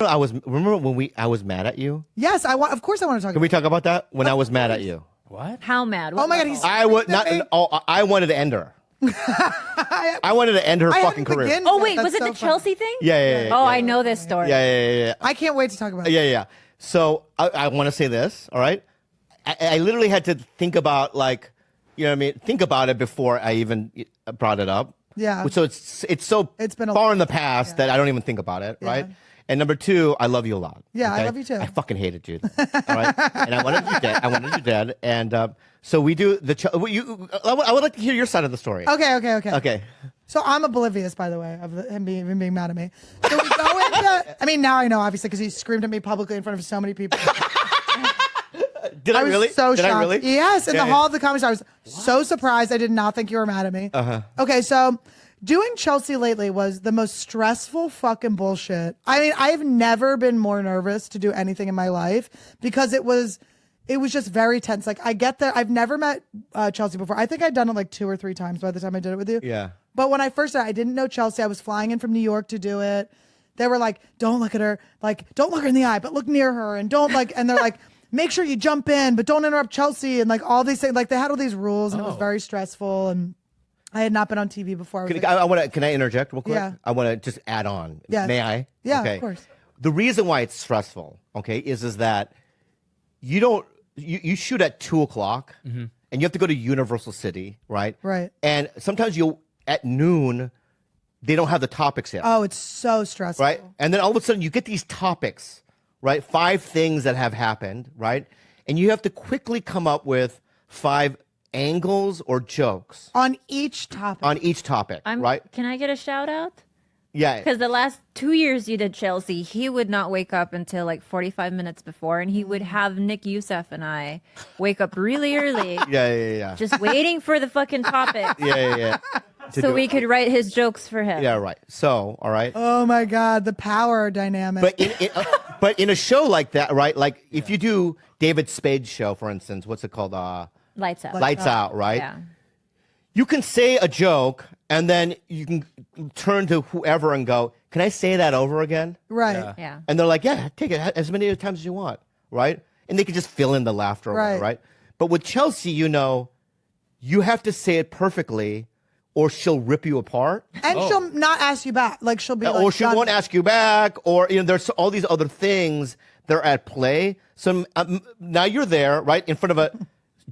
Remember when I was mad at you? Yes, of course I want to talk. Can we talk about that? When I was mad at you. What? How mad? Oh my God, I would not. Oh, I wanted to end her. I wanted to end her fucking career. Oh wait, was it the Chelsea thing? Yeah. Oh, I know this story. Yeah. I can't wait to talk about it. Yeah. So I want to say this. All right. I literally had to think about think about it before I even brought it up. Yeah. So it's been far in the past that I don't even think about it. Right. And number two, I love you a lot. Yeah, okay? I love you too. I fucking hated you. All right. And I wanted you dead. And so we do I would like to hear your side of the story. Okay. So I'm oblivious, by the way, of him being mad at me. So we go into. I mean, now I know, obviously, because he screamed at me publicly in front of so many people. Did I really? So Did shocked. I really? Yes, in the hall of the comedy store. I was so surprised. I did not think you were mad at me. Okay, so doing Chelsea lately was the most stressful fucking bullshit. I mean, I've never been more nervous to do anything in my life because it was just very tense. Like, I get there. I've never met Chelsea before. I think I'd done it like 2 or 3 times by the time I did it with you. Yeah. But when I first did it, I didn't know Chelsea. I was flying in from New York to do it. They were like, don't look at her. Like, don't look her in the eye, but look near her. And don't and they're like, make sure you jump in, but don't interrupt Chelsea. And like all these things, like they had all these rules and it was very stressful. And I had not been on TV before. Can I interject real quick? Yeah. I want to just add on. Yes. May I? Yeah, okay. of course. The reason why it's stressful, okay, is that you shoot at 2:00 and you have to go to Universal City, right? Right. And sometimes at noon, they don't have the topics yet. Oh, it's so stressful. Right. And then all of a sudden you get these topics, right? 5 things that have happened, right? And you have to quickly come up with 5 angles or jokes on each topic. Right? Can I get a shout out? Yeah. Because the last 2 years you did Chelsea, he would not wake up until like 45 minutes before, and he would have Nick Youssef and I wake up really early. Yeah. Just waiting for the fucking topic. Yeah. So we could write his jokes for him. Yeah, right. So, all right. Oh my God, the power dynamic. But in a show like that, right? Like if you do David Spade's show, for instance, what's it called? Lights Out. Lights Out, right? Yeah. You can say a joke and then you can turn to whoever and go, can I say that over again? Right. Yeah. And they're like, yeah, take it as many times as you want, right? And they can just fill in the laughter, right? But with Chelsea, you have to say it perfectly or she'll rip you apart. And she'll not ask you back. Like she'll be like, or she won't ask you back, or there's all these other things that are at play. So now you're there, right, in front of a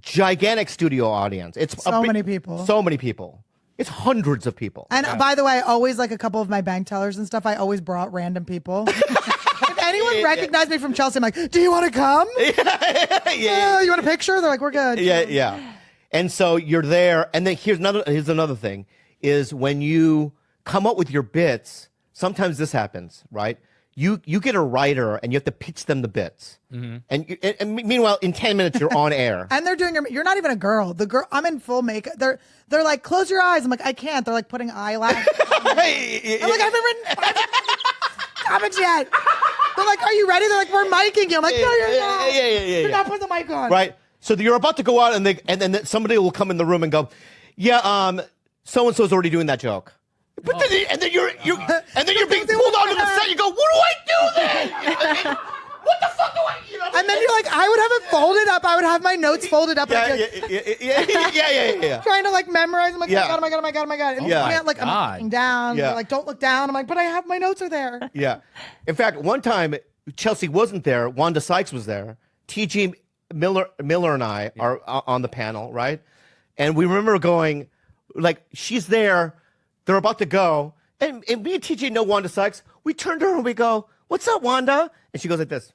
gigantic studio audience. It's so many people. So many people. It's hundreds of people. And by the way, always like a couple of my bank tellers and stuff, I always brought random people. If anyone recognized me from Chelsea, I'm like, do you want to come? Yeah. You want a picture? They're like, we're good. Yeah. And so you're there, and then here's another thing, is when you come up with your bits, sometimes this happens, right? You get a writer, and you have to pitch them the bits. And meanwhile, in 10 minutes, you're on air. And they're doing you're not even a girl. The girl, I'm in full makeup. They're like, close your eyes. I'm like, I can't. They're like putting eyelashes. I'm like, I haven't written topics yet. They're like, are you ready? They're like, we're micing you. I'm like, no, you're not. You're not putting the mic on. Right. So you're about to go out, and then somebody will come in the room and go, yeah, so and so's already doing that joke. But then you're being pulled onto the set. You go, what do I do then? What the fuck do I? And then you're like, I would have it folded up. I would have my notes folded up. Yeah. Trying to like memorize. I'm like, oh my god. And you can't, like, I'm looking down. Yeah. They're like, don't look down. I'm like, but I have my notes are there. Yeah. In fact, one time Chelsea wasn't there. Wanda Sykes was there. T.G. Miller and I are on the panel, right? And we remember going, like, she's there. They're about to go. And me and TJ know Wanda Sykes. We turned to her and we go, what's up, Wanda? And she goes like this.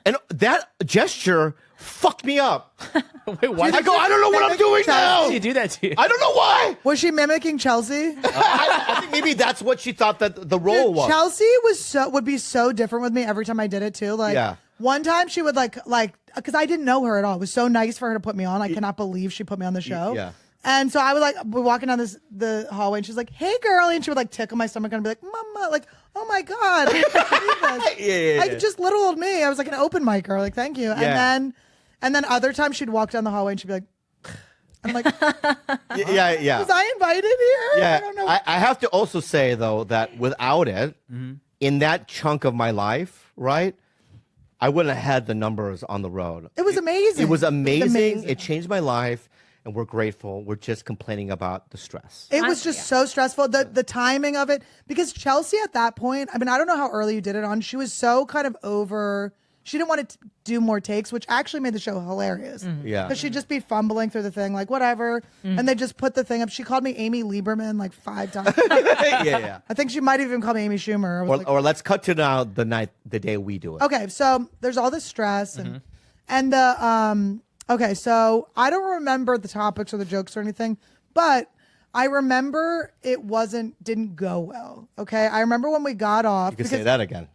And that gesture fucked me up. Wait, why? I go, I don't know what I'm doing now. Why did you do that to you? I don't know why. Was she mimicking Chelsea? I think maybe that's what she thought that the role was. Chelsea would be so different with me every time I did it too. Like one time she would like because I didn't know her at all. It was so nice for her to put me on. I cannot believe she put me on the show. Yeah. And so I would we're walking down the hallway and she's like, hey girl, and she would like tickle my stomach and be like, mama, like, oh my God. Like just little old me. I was like an open micer, like, thank you. And then other times she'd walk down the hallway and she'd be like, I'm like, yeah. Was I invited here? Yeah. I don't know. I have to also say though that without it, in that chunk of my life, right? I wouldn't have had the numbers on the road. It was amazing. It was amazing. It changed my life, and we're grateful. We're just complaining about the stress. It was just so stressful. The timing of it, because Chelsea at that point, I mean, I don't know how early you did it on. She was so kind of over. She didn't want to do more takes, which actually made the show hilarious. Yeah. Because she'd just be fumbling through the thing, like, whatever. And they just put the thing up. She called me Amy Lieberman like 5 times. yeah. I think she might have even called me Amy Schumer. I was like, Or let's cut to now the day we do it. okay, so there's all this stress and the okay, so I don't remember the topics or the jokes or anything, but I remember it didn't go well. Okay, I remember when we got off. You can say that again.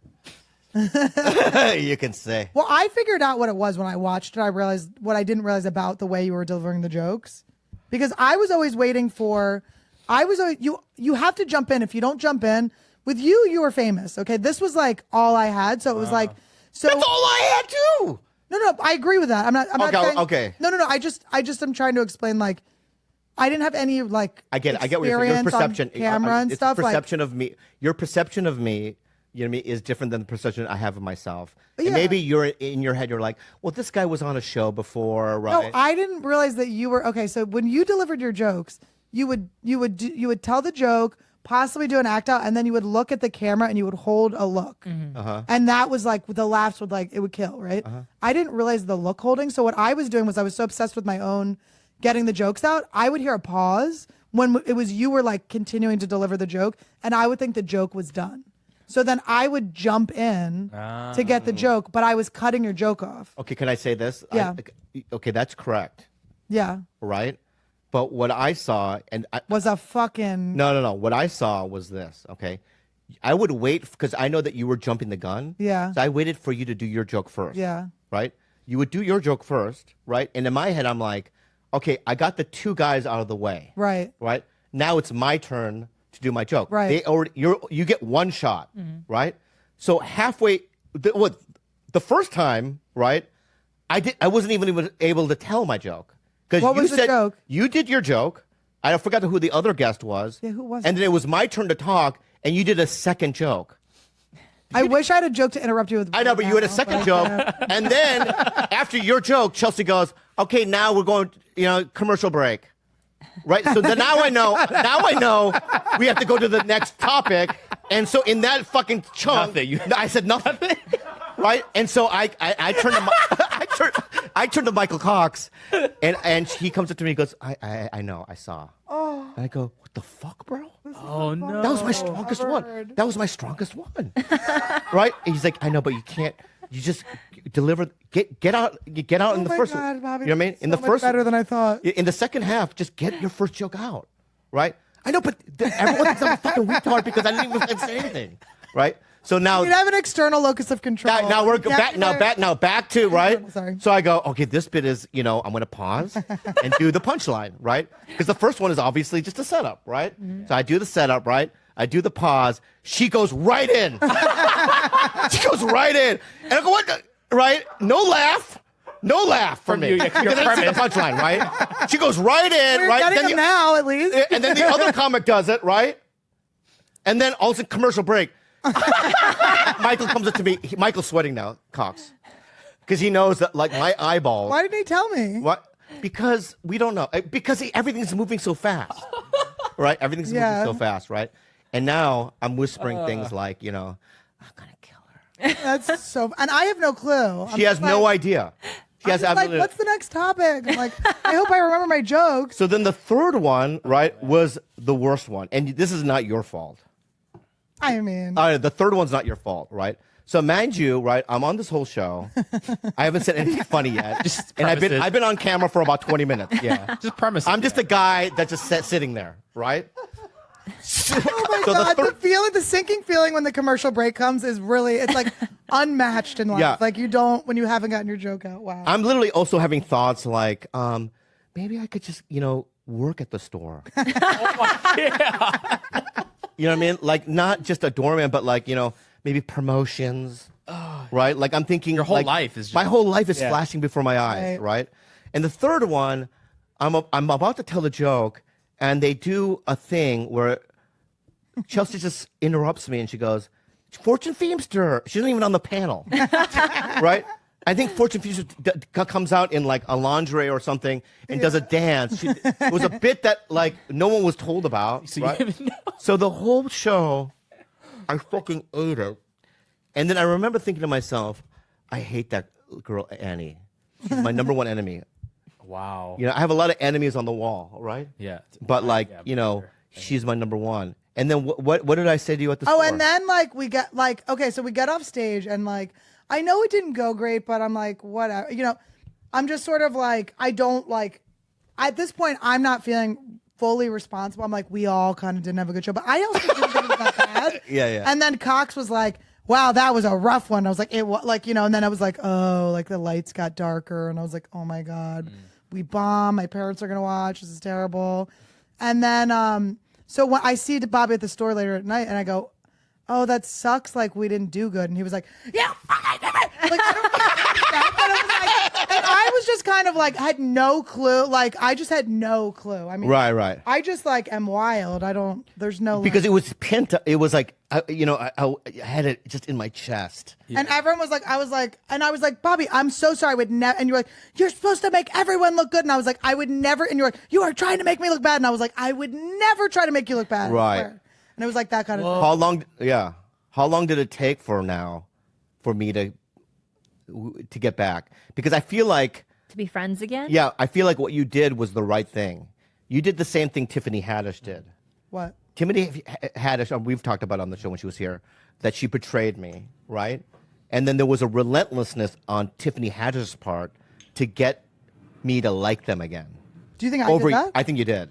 You can say. Well, I figured out what it was when I watched it. I realized what I didn't realize about the way you were delivering the jokes, because I was always waiting for. You have to jump in. If you don't jump in, with you were famous. Okay, this was like all I had, so it was like. So That's all I had too. No, I agree with that. I'm not Okay, saying, okay. No. I just am trying to explain, like, I didn't have any like. I get what you're saying. Your experience on perception, camera and it's stuff. Perception of me. Your perception of me. You know what I mean, is different than the perception I have of myself. Yeah. And maybe you're in your head, you're like, well, this guy was on a show before, right? No, I didn't realize that you were okay. So when you delivered your jokes, you would tell the joke, possibly do an act out, and then you would look at the camera and you would hold a look, and that was like the laughs would it would kill, right? I didn't realize the look holding. So what I was doing was I was so obsessed with my own getting the jokes out. I would hear a pause when it was you were like continuing to deliver the joke, and I would think the joke was done. So then I would jump in to get the joke, but I was cutting your joke off. Okay, can I say this? Yeah. Okay, that's correct, Yeah. right? But what I saw, Was a fucking. no. What I saw was this, okay? I would wait because I know that you were jumping the gun. Yeah. So I waited for you to do your joke first. Yeah. Right? You would do your joke first, right? And in my head, I'm like, okay, I got the 2 guys out of the way. Right. Right? Now it's my turn to do my joke. Right. You get 1 shot, right? So halfway, the first time, right? I wasn't even able to tell my joke because What you was the said joke? you did your joke. I forgot who the other guest was. Yeah, who was And it? then it was my turn to talk, and you did a second joke. I wish I had a joke to interrupt you with. I know, but you had a now, second but- joke, and then after your joke, Chelsea goes, "Okay, now we're going, commercial break." Right, so then now I know we have to go to the next topic, and so in that fucking chunk, I said nothing, right? And so I turned to Michael Cox, and he comes up to me and goes, I know, I saw. Oh. And I go, what the fuck, bro? Oh no. That was my strongest one. That was my strongest one. Right? And he's like, I know, but you can't. You just deliver. Get out in the my first God, one. Bobby, You know what I mean? In the so much first, better than I thought. In the second half, just get your first joke out. Right? I know, but everyone thinks I'm a fucking retard because I didn't even say anything. Right? So now You'd have an external locus of control. now we're back to right. Sorry. So I go, okay, this bit is, I'm going to pause and do the punchline, right? Because the first one is obviously just a setup, right? So I do the setup, right? I do the pause. She goes right in. She goes right in, and I go, what? Right? No laugh from me. Your Because I see the punchline, right? She goes right in, We're right? getting Then them now, at least. and then the other comic does it, right? And then all of a sudden, commercial break. Michael comes up to me. Michael's sweating now, Cox, because he knows that like my eyeballs. Why didn't he tell me? What? Because we don't know. Because everything's moving so fast, right? Everything's moving so fast, right? And now I'm whispering things like, I'm gonna kill her. That's so. And I have no clue. She has no idea. She has absolutely. What's the next topic? I'm like, I hope I remember my jokes. So then the third one, right, was the worst one, and this is not your fault. I mean, The third one's not your fault, right? So mind you, right, I'm on this whole show. I haven't said anything funny yet, and I've been on camera for about 20 minutes. Yeah, Just premise. I'm just a guy that's just sitting there, right? oh my God, the sinking feeling when the commercial break comes is really, it's like unmatched in life. Yeah. Like when you haven't gotten your joke out. Wow. I'm literally also having thoughts like, maybe I could just, work at the store. Yeah. You know what I mean? Like not just a doorman, but like, maybe promotions, right? Like I'm thinking Your whole like, life is just- my whole life is flashing before my eyes, right? And the third one, I'm about to tell the joke, and they do a thing where Chelsea just interrupts me and she goes, Fortune Feimster. She's not even on the panel, right? I think Fortune Feimster comes out in like a lingerie or something and does a dance. It was a bit that like no one was told about, So you right? didn't know. So the whole show, I fucking ate it. And then I remember thinking to myself, I hate that girl, Annie. She's my number one enemy. Wow. You know, I have a lot of enemies on the wall, right? Yeah. But like, Yeah, you know, sure. she's my number one. And then what did I say to you at the Oh, store? and then like we get like, okay, so we get off stage and like, I know it didn't go great, but I'm like, whatever. You know, I'm just sort of like, I don't like, at this point, I'm not feeling fully responsible. I'm like, we all kind of didn't have a good show, but I also didn't think it was that bad. Yeah. And then Cox was like, wow, that was a rough one. I was like, it was like, you know, and then I was like, oh, like the lights got darker. And I was like, oh my God, we bomb. My parents are going to watch. This is terrible. And then, so when I see Bobby at the store later at night and I go, oh, that sucks. Like we didn't do good. And he was like, yeah, fucking did it. Like, I don't know that, but it was like, and I was just kind of like, had no clue. Like, I just had no clue. I mean, Right. I just like am wild. I don't, there's no, Because it was pent up. It was like, I had it just in my chest. and everyone was like, I was like, Bobby, I'm so sorry. I would never. And you're like, you're supposed to make everyone look good. And I was like, I would never. And you're like, you are trying to make me look bad. And I was like, I would never try to make you look bad. I Right. swear. And it was like that kind of thing. How long did it take for me to get back? Because I feel like, To be friends again? yeah, I feel like what you did was the right thing. You did the same thing Tiffany Haddish did. What? Tiffany Haddish, we've talked about on the show when she was here, that she betrayed me, right? And then there was a relentlessness on Tiffany Haddish's part to get me to like them again. Do you think I did that? I think you did.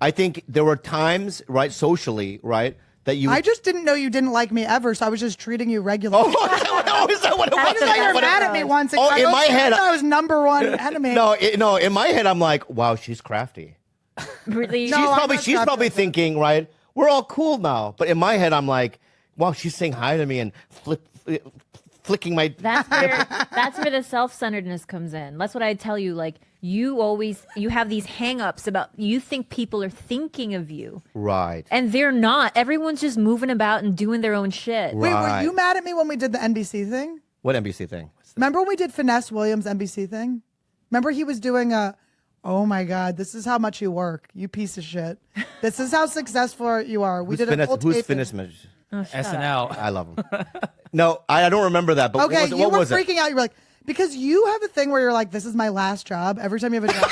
I think there were times, right, socially, right, that you. I just didn't know you didn't like me ever, so I was just treating you regularly. Oh, is that what it I was? just thought you were What mad it at me was. once. Oh, in my head- I was number one enemy. No, in my head, I'm like, wow, she's crafty. Really? No, She's I'm probably not she's crafty probably like that. thinking, right, we're all cool now. But in my head, I'm like, wow, she's saying hi to me and flicking my. That's where the self-centeredness comes in. That's what I tell you. Like you have these hang-ups about you think people are thinking of you. Right. And they're not. Everyone's just moving about and doing their own shit. Wait, were Right. you mad at me when we did the NBC thing? What NBC thing? Remember when we did Finesse Williams' NBC thing? Remember he was doing oh my God, this is how much you work, you piece of shit. This is how successful you are. We did a whole Who's taping. Finesse? SNL. I love him. No, I don't remember that. But Okay, what was you it? were freaking out. You were like, because you have a thing where you're like, this is my last job. Every time you have a job.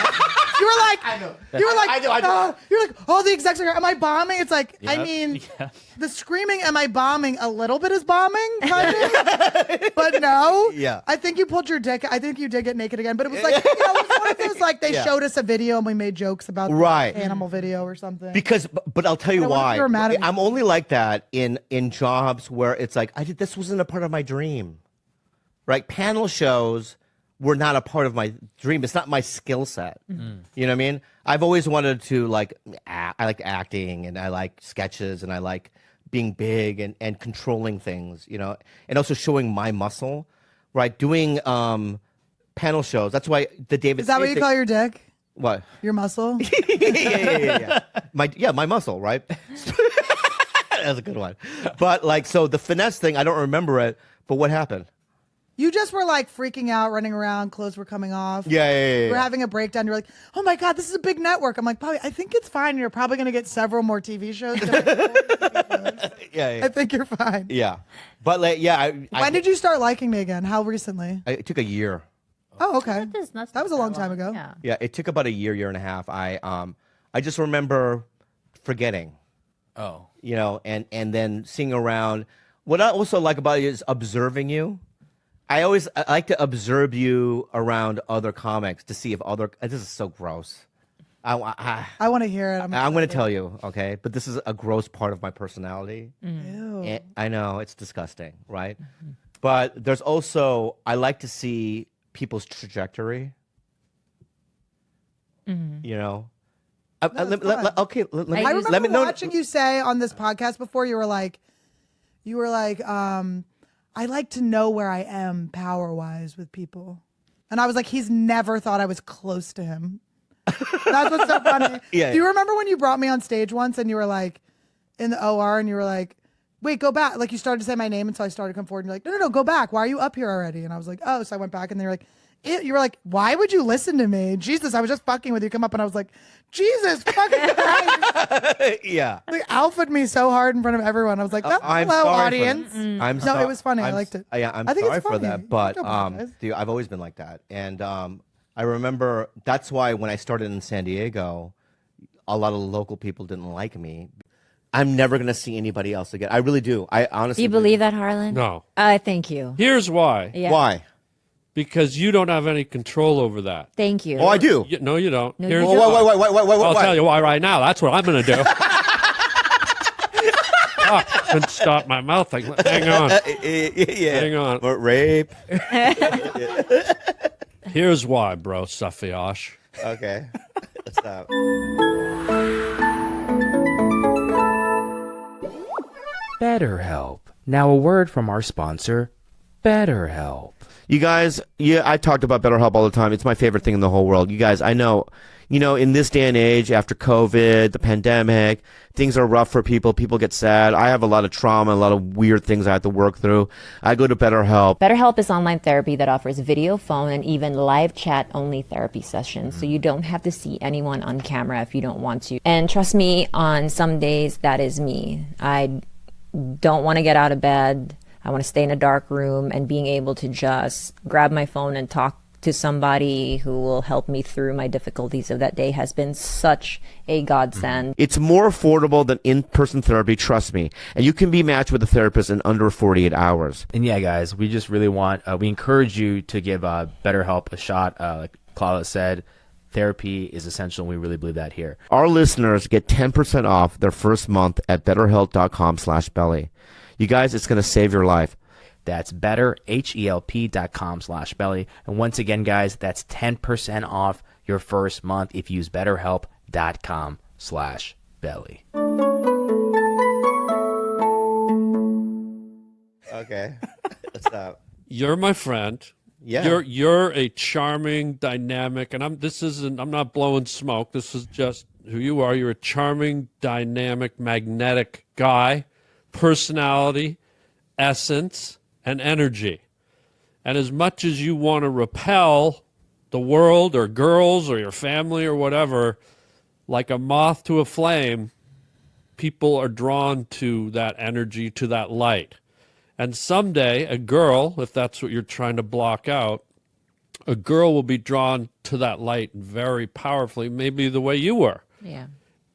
You were like, I know. You were like, I know. you're like, oh, the execs are, am I bombing? It's like, I Yep. mean, Yeah. the screaming, am I bombing? A little bit is bombing, kind of. But no. Yeah. I think you pulled your dick. I think you did get naked again. But it was like, you know, it was one of those, like, they Yeah. showed us a video and we made jokes about Right. the animal video or something. Because, but I'll tell you I wonder if why. you were mad at me. I'm only like that in jobs where it's like this wasn't a part of my dream, right? Panel shows were not a part of my dream. It's not my skill set. You know what I mean? I've always wanted to I like acting and I like sketches and I like being big and controlling things, you know, and also showing my muscle, right? Doing panel shows. That's why the David. Is that what you call your dick? What? Your muscle? yeah. My muscle, right? That's a good one. But like, so the finesse thing, I don't remember it. But what happened? You just were like freaking out, running around, clothes were coming off. Yeah. We're having a breakdown. You're like, oh my God, this is a big network. I'm like, Bobby, I think it's fine. You're probably going to get several more TV shows. Yeah. I think you're fine. Yeah. But like, yeah. When did you start liking me again? How recently? It took a year. Oh, okay. That's That was a long time ago. Yeah. Yeah, it took about a year and a half. I just remember forgetting, Oh. you know, and then seeing around. What I also like about it is observing you. I like to observe you around other comics to see if other. This is so gross. I want to hear it. I'm going to tell you, okay? But this is a gross part of my personality. Ew. And I know it's disgusting, right? But there's also I like to see people's trajectory. You know. Okay. Let me. I remember let me know. watching you say on this podcast before, you were like, I like to know where I am power-wise with people. And I was like, he's never thought I was close to him. That's what's so funny. Yeah. Do you remember when you brought me on stage once and you were like, in the OR and you were like, wait, go back. Like you started to say my name until I started to come forward. And you're like, no, go back. Why are you up here already? And I was like, oh. So I went back and they were like, you were like, why would you listen to me? Jesus, I was just fucking with you. Come up and I was like, Jesus fucking Christ. Yeah. They alphaed me so hard in front of everyone. I was like, oh, I'm hello, sorry for audience. I'm No, it was funny. I liked it. Yeah, I'm I think sorry it's for funny. that, but Don't apologize. dude, I've always been like that, and I remember that's why when I started in San Diego, a lot of local people didn't like me. I'm never gonna see anybody else again. I really do. I honestly. Do you believe that, Harlan? No. Thank you. Here's why. Yeah. Why? Because you don't have any control over that. Thank you. Oh, I do. No, you don't. No, Here's you why. don't. Wait. I'll tell you why right now. That's what I'm going to do. Couldn't stop my mouth. Hang on. Yeah. Hang on. But rape. Here's why, bro, Safiash. Okay. Stop. BetterHelp. Now a word from our sponsor, BetterHelp. You guys, yeah, I talked about BetterHelp all the time. It's my favorite thing in the whole world. You guys, I know, in this day and age, after COVID, the pandemic, things are rough for people. People get sad. I have a lot of trauma, a lot of weird things I have to work through. I go to BetterHelp. BetterHelp is online therapy that offers video, phone, and even live chat only therapy sessions. So you don't have to see anyone on camera if you don't want to. And trust me, on some days, that is me. I don't want to get out of bed. I want to stay in a dark room, and being able to just grab my phone and talk to somebody who will help me through my difficulties of that day has been such a godsend. It's more affordable than in-person therapy, trust me. And you can be matched with a therapist in under 48 hours. And yeah, guys, we just really we encourage you to give BetterHelp a shot. Like Claudia said, therapy is essential, and we really believe that here. Our listeners get 10% off their first month at betterhelp.com/belly. You guys, it's going to save your life. That's betterhelp.com/belly. And once again, guys, that's 10% off your first month if you use betterhelp.com/belly. Okay. Stop. You're my friend. Yeah. You're a charming, dynamic, and I'm not blowing smoke. This is just who you are. You're a charming, dynamic, magnetic guy, personality, essence, and energy. And as much as you want to repel the world or girls or your family or whatever, like a moth to a flame, people are drawn to that energy, to that light. And someday a girl, if that's what you're trying to block out, a girl will be drawn to that light very powerfully, maybe the way you were. Yeah.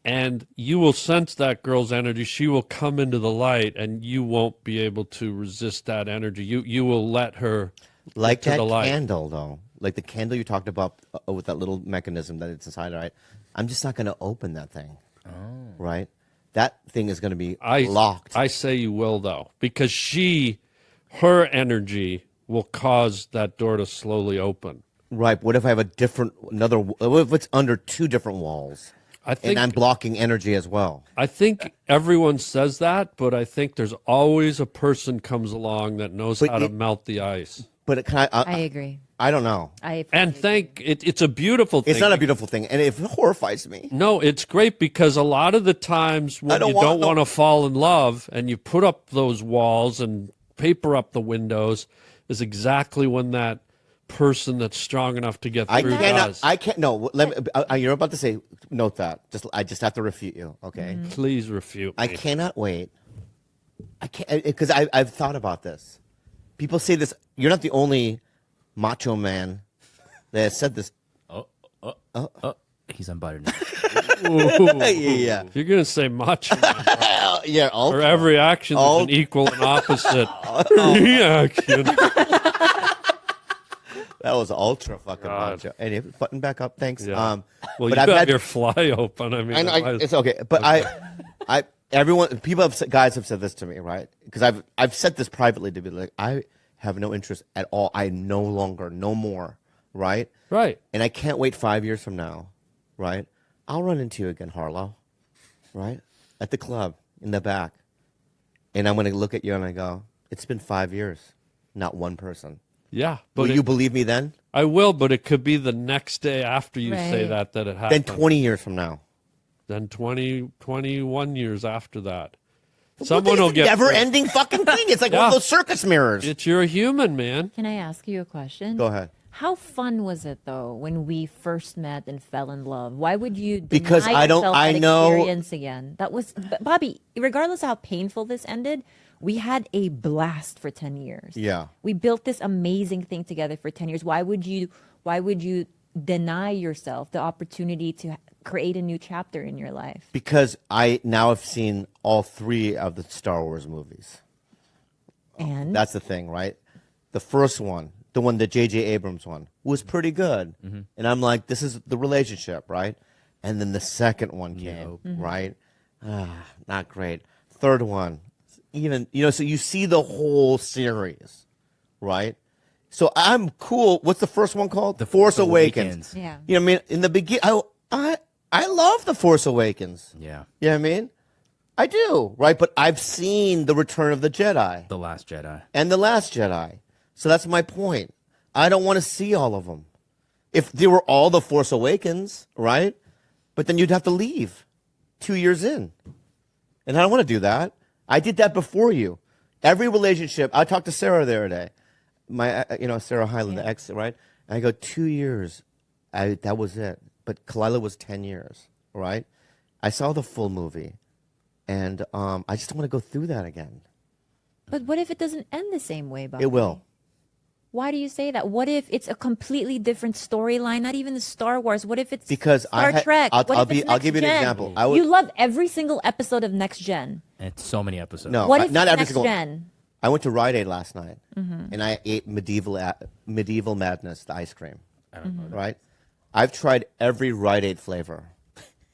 And you will sense that girl's energy. She will come into the light, and you won't be able to resist that energy. You will let her Like to that the light. candle, though. Like the candle you talked about with that little mechanism that it's inside, right? I'm just not going to open that thing. Oh. Right? That thing is going to be locked. I say you will, though, because her energy will cause that door to slowly open. Right. What if I have what if it's under two different walls? And I'm blocking energy as well. I think everyone says that, but I think there's always a person comes along that knows how to melt the ice. But I agree. I don't know. It's a beautiful thing. It's not a beautiful thing, and it horrifies me. No, it's great because a lot of the times when you don't want to fall in love and you put up those walls and paper up the windows is exactly when that person that's strong enough to get through does. I can't. No, you're about to say. Note that. I just have to refute you. Okay. Please refute me. I cannot wait. I can't because I've thought about this. People say this. You're not the only macho man that has said this. He's unbuttered now. Yeah. If you're going to say macho, Yeah. or every action is an equal and opposite reaction. That was ultra fucking macho. And if button back up, thanks. Yeah. Well, Well, you got your fly open. I mean, I know, it's okay, but guys have said this to me, right? Because I've said this privately to be like, I have no interest at all. No more, right? Right. And I can't wait 5 years from now, right? I'll run into you again, Harlow, right? At the club in the back. And I'm going to look at you and I go, it's been 5 years, not one person. Yeah. But Will you believe me then? I will, but it could be the next day after you say that it happened. Then 20 years from now. Then 20, 21 years after that. Someone will get never-ending fucking thing. It's like one of Yeah. those circus mirrors. You're a human, man. Can I ask you a question? Go ahead. How fun was it though when we first met and fell in love? Why would you Because deny I don't- yourself I that know- experience again? That was Bobby. Regardless of how painful this ended, we had a blast for 10 years. Yeah. We built this amazing thing together for 10 years. Why would you deny yourself the opportunity to create a new chapter in your life? Because I now have seen all 3 of the Star Wars movies. And That's the thing, right? The first one, the one that J.J. Abrams one, was pretty good. And I'm like, this is the relationship, right? And then the second one came, right? Not great. Third one, even, so you see the whole series, right? So I'm cool. What's the first one called? The Force Awakens. Yeah. You know what I mean? In the beginning, I love The Force Awakens. Yeah. You know what I mean? I do, right? But I've seen The Return of the Jedi The Last Jedi. and The Last Jedi. So that's my point. I don't want to see all of them. If they were all The Force Awakens, right? But then you'd have to leave 2 years in. And I don't want to do that. I did that before you. Every relationship, I talked to Sarah the other day. Sarah Hyland, the ex, right? And I go, 2 years. That was it. But Kalila was 10 years, right? I saw the full movie. And I just don't want to go through that again. But what if it doesn't end the same way, Bobby? It will. Why do you say that? What if it's a completely different storyline? Not even the Star Wars. What if it's Because Star Trek? I'll What if it's I'll give you an Next Gen? example. You love every single episode of Next Gen. And it's so many episodes. No, What if not it's every Next single one. Gen? I went to Rite Aid last night, and I ate medieval madness, the ice cream. I don't know. Right? I've tried every Rite Aid flavor,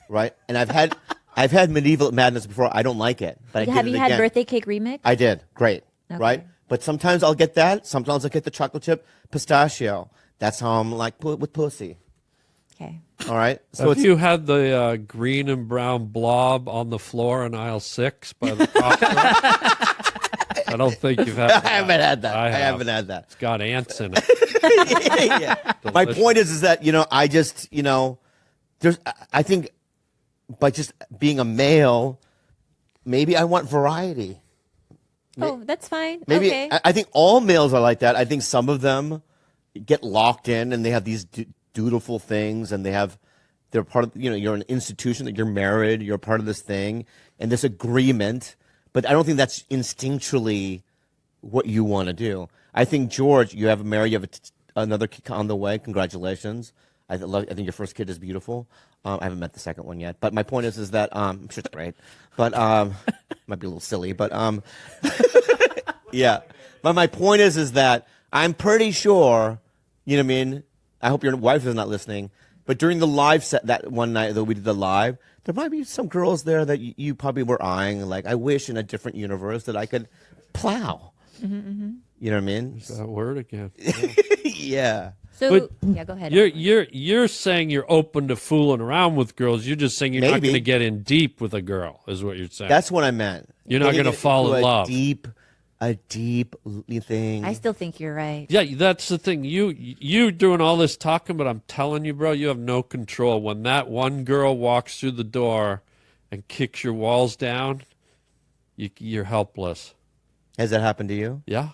right? And I've had medieval madness before. I don't like it, but I Have did you it had again. Birthday Cake Remix? I did. Great. Okay. Right? But sometimes I'll get that. Sometimes I'll get the chocolate chip pistachio. That's how I'm like with pussy. Okay. All right? So Have you had the green and brown blob on the floor in aisle 6 by the Costco? I don't think you've had that. I haven't had that. I have. haven't had that. It's got ants in it. Yeah. My point is that I just I think by just being a male, maybe I want variety. Oh, that's fine. Maybe Okay. I think all males are like that. I think some of them get locked in and they have these dutiful things, and they're part of you're an institution, that you're married, you're part of this thing and this agreement. But I don't think that's instinctually what you want to do. I think, George, you have another kid on the way. Congratulations. I think your first kid is beautiful. I haven't met the second one yet, but my point is that I'm sure it's great, but might be a little silly, but yeah. But my point is that I'm pretty sure, you know what I mean. I hope your wife is not listening, but during the live set that one night that we did the live, there might be some girls there that you probably were eyeing. Like, I wish in a different universe that I could plow. You know what I mean? That word again. Yeah. So But yeah, go ahead. You're saying you're open to fooling around with girls. You're just saying you're not Maybe. going to get in deep with a girl, is what you're saying. That's what I meant. You're not Getting gonna fall in into love. A deep thing. I still think you're right. Yeah, that's the thing. You doing all this talking, but I'm telling you, bro, you have no control. When that one girl walks through the door and kicks your walls down, you're helpless. Has that happened to you? Yeah.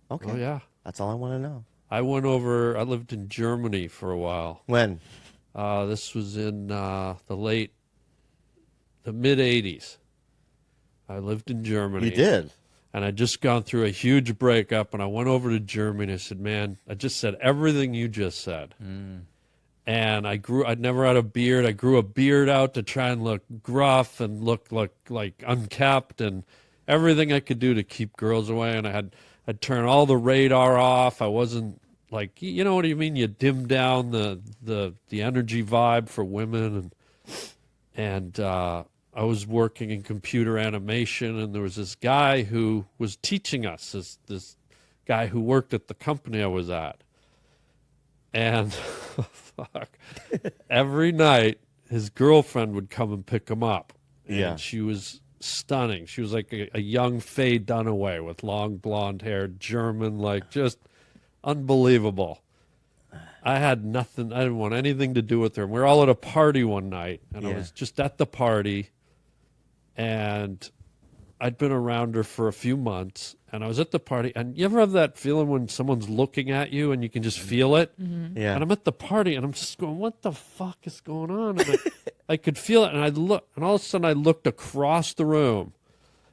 Okay. Oh yeah. That's all I want to know. I lived in Germany for a while. When? This was in the mid 80s. I lived in Germany. You did. And I'd just gone through a huge breakup, and I went over to Germany and I said, man, I just said everything you just said. And I'd never had a beard. I grew a beard out to try and look gruff and look like unkept, and everything I could do to keep girls away. And I'd turn all the radar off. I wasn't like, you know what I mean? You dim down the energy vibe for women. And I was working in computer animation, and there was this guy who was teaching us, this guy who worked at the company I was at. And fuck, every night his girlfriend would come and pick him up. Yeah. And she was stunning. She was like a young Faye Dunaway with long blonde hair, German, like just unbelievable. I had nothing. I didn't want anything to do with her. And we were all at a party one night, and I was just at the party, and I'd been around her for a few months, and I was at the party. And you ever have that feeling when someone's looking at you and you can just feel it? Yeah. And I'm at the party, and I'm just going, "What the fuck is going on?" And I could feel it, and I look, and all of a sudden I looked across the room,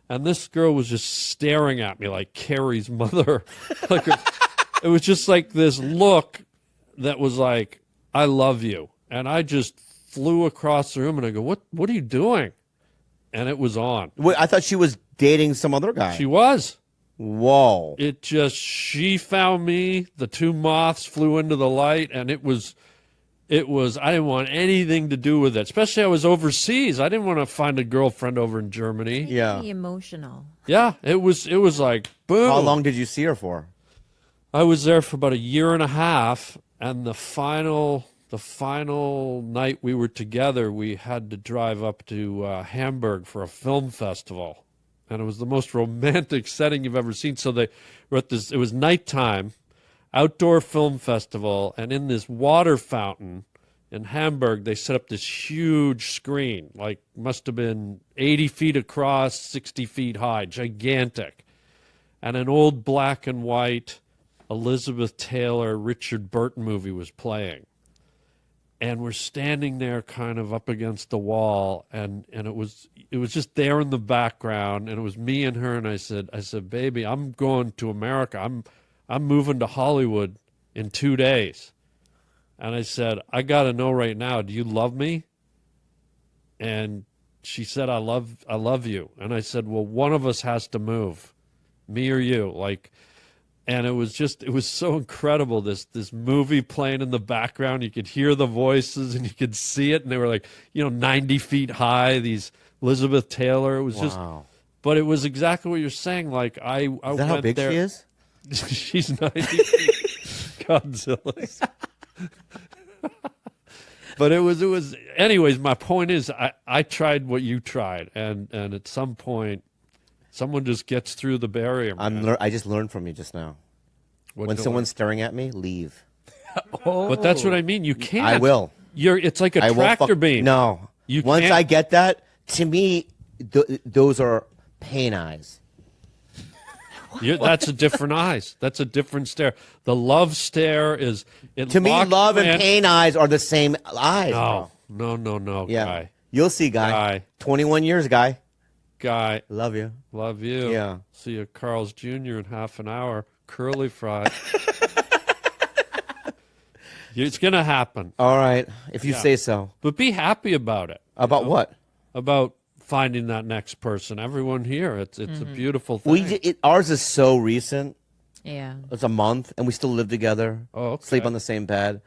and this girl was just staring at me like Carrie's mother. Like it was just like this look that was like, "I love you," and I just flew across the room, and I go, "What are you doing?" And it was on. Wait, I thought she was dating some other guy. She was. Whoa. She found me. The two moths flew into the light, and it was. I didn't want anything to do with it. Especially I was overseas. I didn't want to find a girlfriend over in Germany. Yeah. Really emotional. Yeah, it was like boom. How long did you see her for? I was there for about a year and a half, and the final night we were together, we had to drive up to Hamburg for a film festival, and it was the most romantic setting you've ever seen. So they were at this. It was nighttime, outdoor film festival, and in this water fountain in Hamburg, they set up this huge screen, like must have been 80 feet across, 60 feet high, gigantic, and an old black and white Elizabeth Taylor, Richard Burton movie was playing. And we're standing there kind of up against the wall, and it was just there in the background, and it was me and her, and I said, "Baby, I'm going to America. I'm moving to Hollywood in 2 days." And I said, "I got to know right now, do you love me?" And she said, I love you." And I said, "Well, one of us has to move, me or you." And it was so incredible. This movie playing in the background, you could hear the voices and you could see it, and they were like, 90 feet high. These Elizabeth Taylor. It was just, but it was exactly what you're saying. Like I Is went that how big there. she is? She's 90 feet. Godzilla. But it was. Anyways, my point is, I tried what you tried, and at some point, someone just gets through the barrier. I just learned from you just now. When someone's staring at me, leave. But that's what I mean. You can't. I will. It's like a I will tractor beam. No. You Once can't- I get that, to me, those are pain eyes. That's a different eyes. That's a different stare. The love stare is. To me, love and pain eyes are the same eyes. No, bro. no, Yeah. guy. You'll see, guy. 21 years, guy. Guy, Love you. love you. Yeah. See you at Carl's Jr. in half an hour. Curly fry. It's going to happen. All right. If you Yeah. say so. But be happy about it. About what? About finding that next person. Everyone here, it's a beautiful thing. Ours is so recent. Yeah. It's a month, and we still live together. Oh, okay. Sleep on the same bed.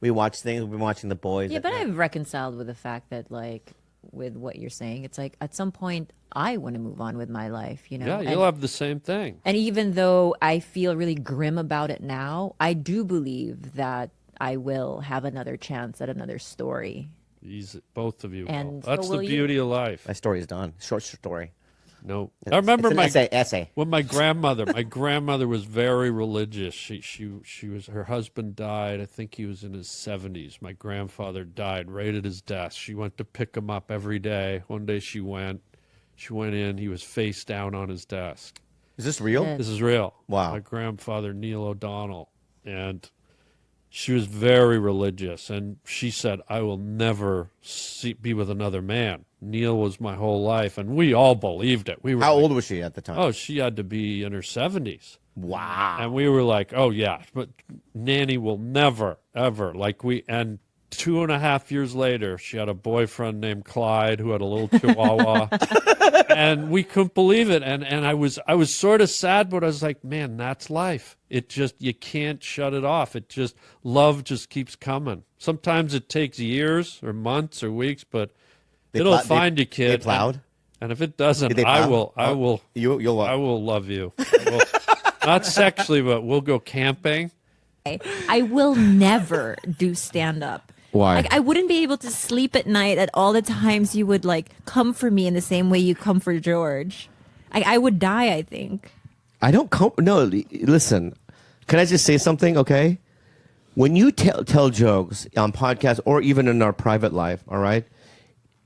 We watch things. We've been watching The Boys. Yeah, but I've reconciled with the fact that, like, with what you're saying, it's like at some point I want to move on with my life, Yeah, you'll have the same thing. And even though I feel really grim about it now, I do believe that I will have another chance at another story. Both of you. And will. That's so the will you. beauty of life. My story is done. Short story. No, I remember It's an essay. when my grandmother was very religious. She was, her husband died. I think he was in his 70s. My grandfather died right at his desk. She went to pick him up every day. One day she went in. He was face down on his desk. Is this real? Yeah. This is real. Wow. My grandfather, Neil O'Donnell, and she was very religious, and she said, "I will never be with another man. Neil was my whole life," and we all believed it. We were How like, old was she at the time? Oh, she had to be in her 70s. Wow. And we were like, "Oh yeah, but Nanny will never, ever." And 2.5 years later, she had a boyfriend named Clyde who had a little Chihuahua, and we couldn't believe it. And I was sort of sad, but I was like, "Man, that's life. It just, you can't shut it off. Love just keeps coming. Sometimes it takes years or months or weeks, but it'll find you, kid." They plowed? And if it doesn't, Did they I plow? will. You'll I will love you. Not sexually, but we'll go camping. I will never do stand up. Why? Like, I wouldn't be able to sleep at night at all the times you would like come for me in the same way you come for George. I would die, I think. I don't come. No, listen. Can I just say something? Okay. When you tell jokes on podcasts or even in our private life, all right,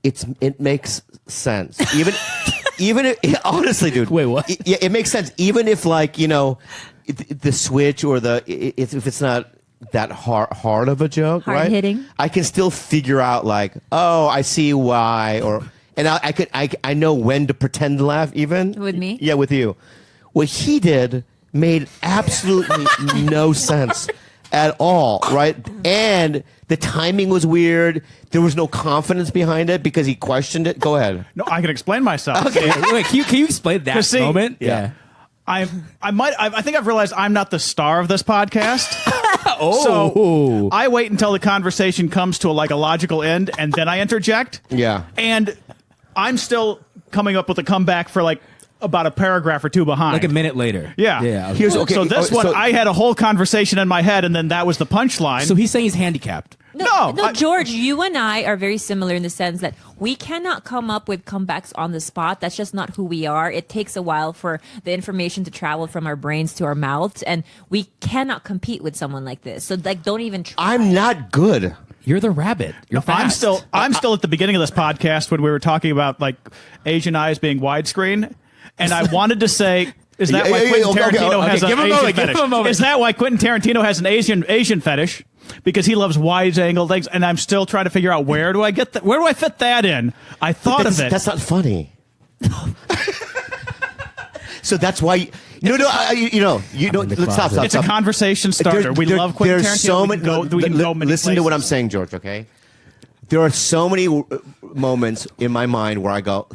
it makes sense. Even even if, honestly, dude. Wait, what? Yeah, it makes sense. Even if like the switch or if it's not that hard of a joke, right? Hard-hitting. I can still figure out like, oh, I see why, and I know when to pretend to laugh even With me? Yeah, with you. What he did made absolutely no sense at all, right? And the timing was weird. There was no confidence behind it because he questioned it. Go ahead. No, I can explain myself. Wait, can you explain that 'Cause see- moment? Yeah. I think I've realized I'm not the star of this podcast. Oh. So I wait until the conversation comes to a logical end, and then I interject. Yeah. And I'm still coming up with a comeback for like about a paragraph or two behind. Like a minute later. Yeah. Yeah. Here's okay. So this one, so- I had a whole conversation in my head, and then that was the punchline. So he's saying he's handicapped. No, George, you and I are very similar in the sense that we cannot come up with comebacks on the spot. That's just not who we are. It takes a while for the information to travel from our brains to our mouths, and we cannot compete with someone like this. So, like, don't even try. I'm not good. You're the rabbit. You're fast. I'm still at the beginning of this podcast when we were talking about like Asian eyes being widescreen, and I wanted to say, is that why Quentin Tarantino has an Asian fetish? Is that why Quentin Tarantino has an Asian fetish? Because he loves wide-angle things, and I'm still trying to figure out where do I fit that in? I thought of it. That's not funny. So that's why. Let's stop. It's a conversation starter. We love Quentin Tarantino. So many. Listen to what I'm saying, George. Okay. There are so many moments in my mind where I go,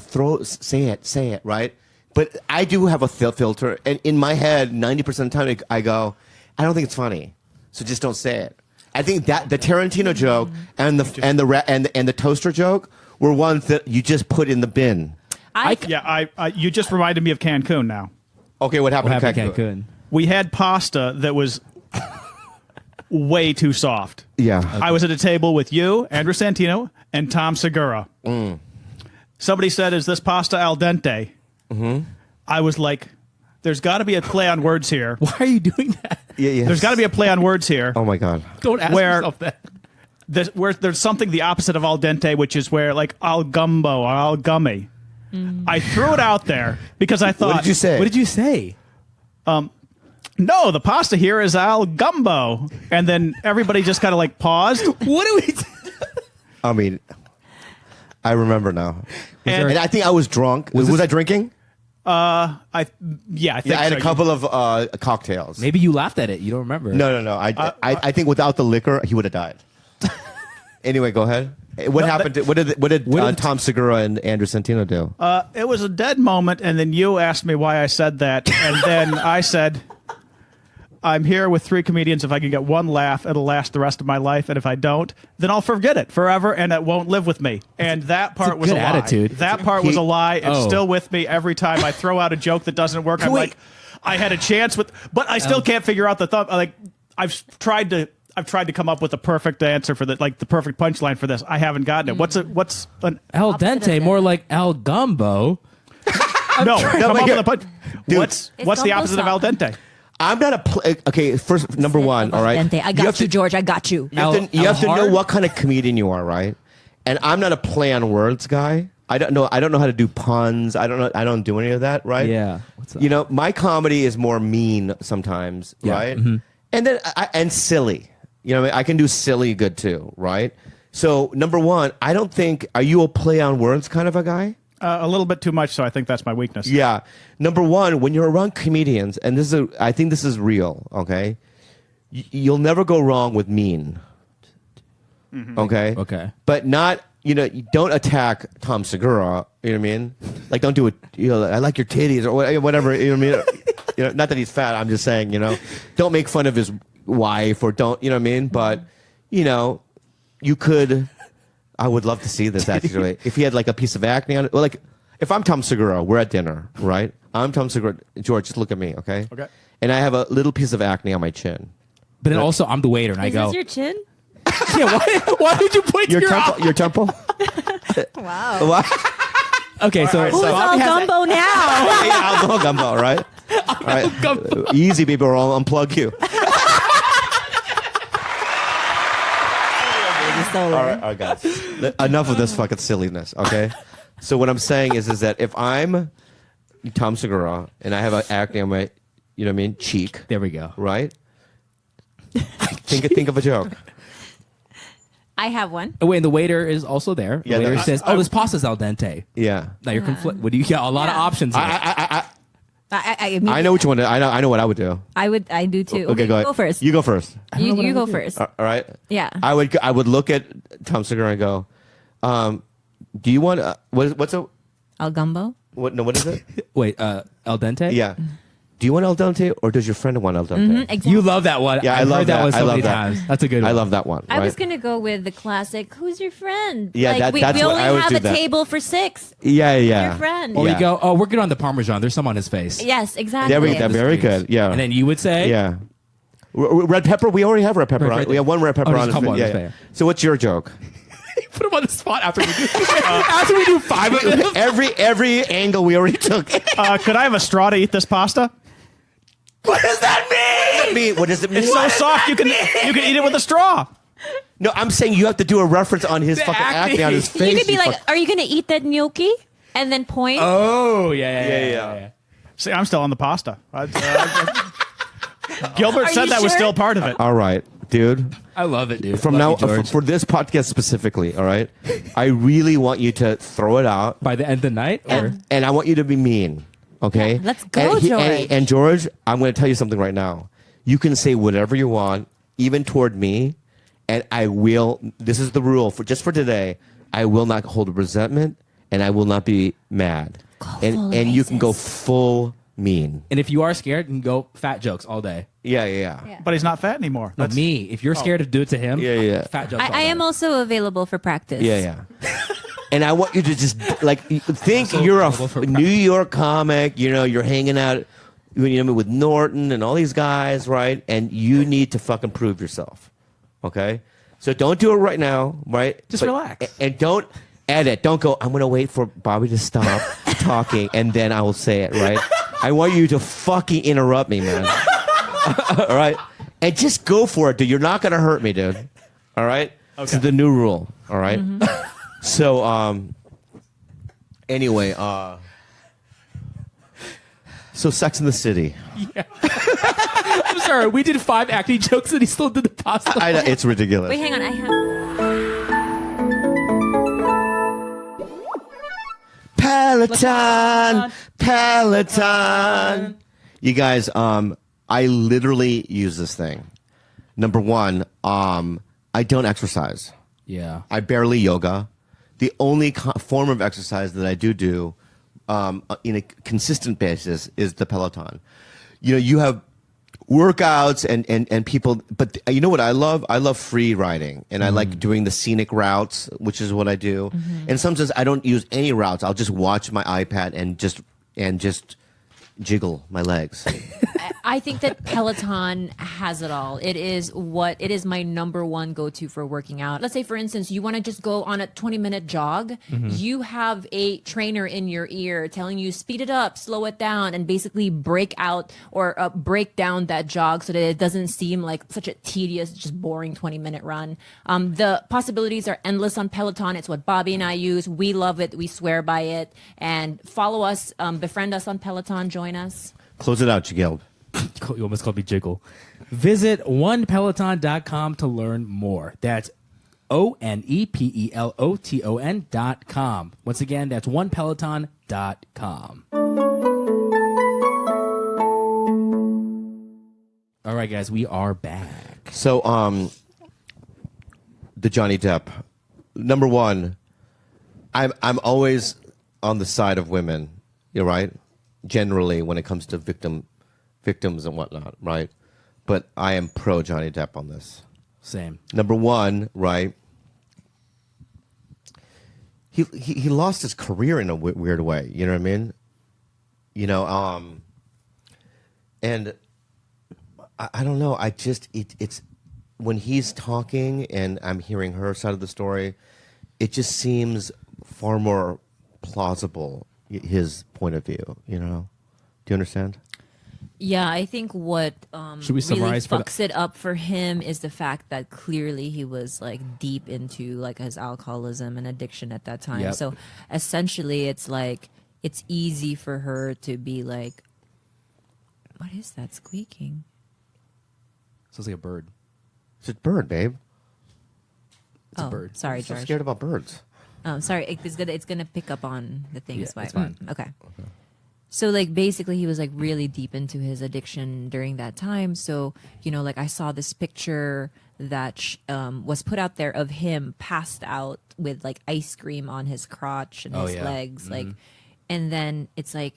say it, right? But I do have a filter, and in my head, 90% of the time, I go, I don't think it's funny, so just don't say it. I think that the Tarantino joke and the toaster joke were ones that you just put in the bin. You just reminded me of Cancun now. Okay, what happened in Cancun? Cancun? We had pasta that was way too soft. Yeah. I was at a table with you, Andrew Santino, and Tom Segura. Somebody said, "Is this pasta al dente?" Mm-hmm. I was like, "There's got to be a play on words here." Why are you doing that? Yeah. There's got to be a play on words here. Oh my God. Don't ask yourself that. Where there's something the opposite of al dente, which is where like al gumbo or al gummy. I threw it out there because I thought. What did you say? What did you say? No, the pasta here is al gumbo, and then everybody just kind of like paused. What do we? I mean, I remember now, And- and I think I was drunk. Was I drinking? I think Yeah, I had so. a couple of cocktails. Maybe you laughed at it. You don't remember. No. I think without the liquor, he would have died. Anyway, go ahead. What happened? What did Tom Segura and Andrew Santino do? It was a dead moment, and then you asked me why I said that, and then I said, I'm here with three comedians. If I can get one laugh, it'll last the rest of my life, and if I don't, then I'll forget it forever, and it won't live with me. And that part was a good lie. attitude. That part was a lie. It's Oh. still with me every time I throw out a joke that doesn't work. I'm like, I had a chance with, but I still can't figure out the thumb. Like, I've tried to come up with a perfect answer for the perfect punchline for this. I haven't gotten it. What's an Al dente, more like al gumbo. no? Come up with a punch. Dude. What's the gumbo opposite of al sauce. dente? I'm not okay. First, number one, all right. I got you, George. I got you. You have to know hard? what kind of comedian you are, right? And I'm not a play on words guy. I don't know how to do puns. I don't do any of that, right? Yeah. What's up? My comedy is more mean sometimes, Yeah. right? Mm-hmm. And then and silly. I can do silly good too, right? So number one, I don't think are you a play on words kind of a guy? A little bit too much, so I think that's my weakness. Yeah. Number one, when you're around comedians, and I think this is real, okay? You'll never go wrong with mean. Mm-hmm. Okay? Okay. But not, you don't attack Tom Segura, you know what I mean? Like, don't do it, I like your titties or whatever, you know what I mean? Not that he's fat, I'm just saying, don't make fun of his wife or don't, you know what I mean? But, you could... I would love to see this actually. If he had like a piece of acne on it, like if I'm Tom Segura, we're at dinner, right? I'm Tom Segura. George, just look at me, okay? Okay. And I have a little piece of acne on my chin. But then also, I'm the waiter, and I Is go. this your chin? Yeah. Why did you point Your your temple. eye? Your temple. Wow. What? Okay, so Who's Bobby all has- gumbo now? Yeah, I'll go gumbo, right? All right. Gumbo. Easy, people. Or I'll unplug you. All right, guys. Enough of this fucking silliness, okay? So what I'm saying is that if I'm Tom Segura and I have acne on my, you know what I mean, cheek. There we go. Right. think of a joke. I have one. Oh, wait, and the waiter is also there. The waiter says, "Oh, this pasta's al dente." Yeah. Now you're What do you got? A lot of options. Here. I know which one. I know what I would do. I do too. Okay, go ahead. Go first. You go first. You go first. All right. Yeah. I would look at Tom Segura and go, "Do you want what's a Al gumbo? what? No, what is it? Wait, al dente? Yeah. Do you want al dente or does your friend want al dente? Exactly. You love that one. Yeah, I I've love heard that that. one so I love many that. times. That's a good one. I love that one. I was right? gonna go with the classic. Who's your friend? Yeah, we that's what only I would have do a that. table for 6. Yeah. Your friend. Or Yeah. you go, "Oh, we're good on the Parmesan. There's some on his face." Yes, exactly. There we go. Very good. Yeah. And then you would say, Yeah. Red pepper. We already have red pepper on it. We have one red pepper there's on a it. couple on Yeah, his yeah. face. So what's your joke? Put him on the spot after we do after we do 5 of them. every angle we already took. Could I have a straw to eat this pasta? What does that mean? What does it mean? It's so soft you can eat it with a straw. No, I'm saying you have to do a reference on his fucking acne on his face. You could be like, fuck- "Are you gonna eat that gnocchi?" And then point. Oh, yeah. See, I'm still on the pasta. Gilbert Are said you that was sure? still part of it. All right, dude. I love it, dude. From Love now you, George. for this podcast specifically, all right, I really want you to throw it out, By the end of the night? Or? and I want you to be mean. Okay, Yeah, let's go, George. And George, I'm going to tell you something right now. You can say whatever you want, even toward me, and I will. This is the rule for today. I will not hold resentment, and I will not be mad. full And you can go racist. full mean. And if you are scared, you can go fat jokes all day. Yeah. But he's not fat anymore. No, me. If you're scared to do it to him, Yeah. fat jokes all I day. am also available for practice. Yeah. And I want you to just think Also you're available for a New York comic. You know, you're hanging out, with Norton and all these guys, right? And you need to fucking prove yourself. Okay, so don't do it right now, right? Just relax. And don't edit. Don't go. I'm gonna wait for Bobby to stop talking and then I will say it. Right? I want you to fucking interrupt me, man. All right, and just go for it, dude. You're not gonna hurt me, dude. All right. This is the new rule. All right? So, anyway, so Sex in the City. I'm sorry. We did 5 acne jokes and he still did the pasta. I know, it's ridiculous. Wait, hang on. I have. Peloton. You guys, I literally use this thing. Number one, I don't exercise. Yeah. I barely yoga. The only form of exercise that I do in a consistent basis is the Peloton. You have workouts and people, but you know what I love? I love free riding, and I like doing the scenic routes, which is what I do. And sometimes I don't use any routes. I'll just watch my iPad and just jiggle my legs. I think that Peloton has it all. It is my number one go-to for working out. Let's say, for instance, you want to just go on a 20-minute jog. You have a trainer in your ear telling you speed it up, slow it down, and basically break out or break down that jog so that it doesn't seem like such a tedious, just boring 20-minute run. The possibilities are endless on Peloton. It's what Bobby and I use. We love it. We swear by it. And follow us, befriend us on Peloton. Join us. Close it out, Jigil. You almost called me Jiggle. Visit onepeloton.com to learn more. That's ONEPELOTON.com. Once again, that's onepeloton.com. All right, guys, we are back. So, the Johnny Depp. Number one, I'm always on the side of women. You're right. Generally, when it comes to victims and whatnot, right? But I am pro Johnny Depp on this. Same. Number one, right? He lost his career in a weird way. You know what I mean? And I don't know. I just it's when he's talking and I'm hearing her side of the story, it just seems far more plausible, his point of view. Do you understand? Yeah, I think what Should we really summarize for the- fucks it up for him is the fact that clearly he was like deep into like his alcoholism and addiction at that time. Yep. So essentially, it's like it's easy for her to be like, "What is that squeaking?" Sounds like a bird. It's a bird, babe. It's a bird. Sorry, I'm so George. scared about birds. Sorry, it's gonna pick up on the thing. Yeah, It's fine. it's fine. Okay. So like basically he was like really deep into his addiction during that time. So like I saw this picture that was put out there of him passed out with like ice cream on his crotch and Oh, his yeah. legs, like, Mhm. and then it's like,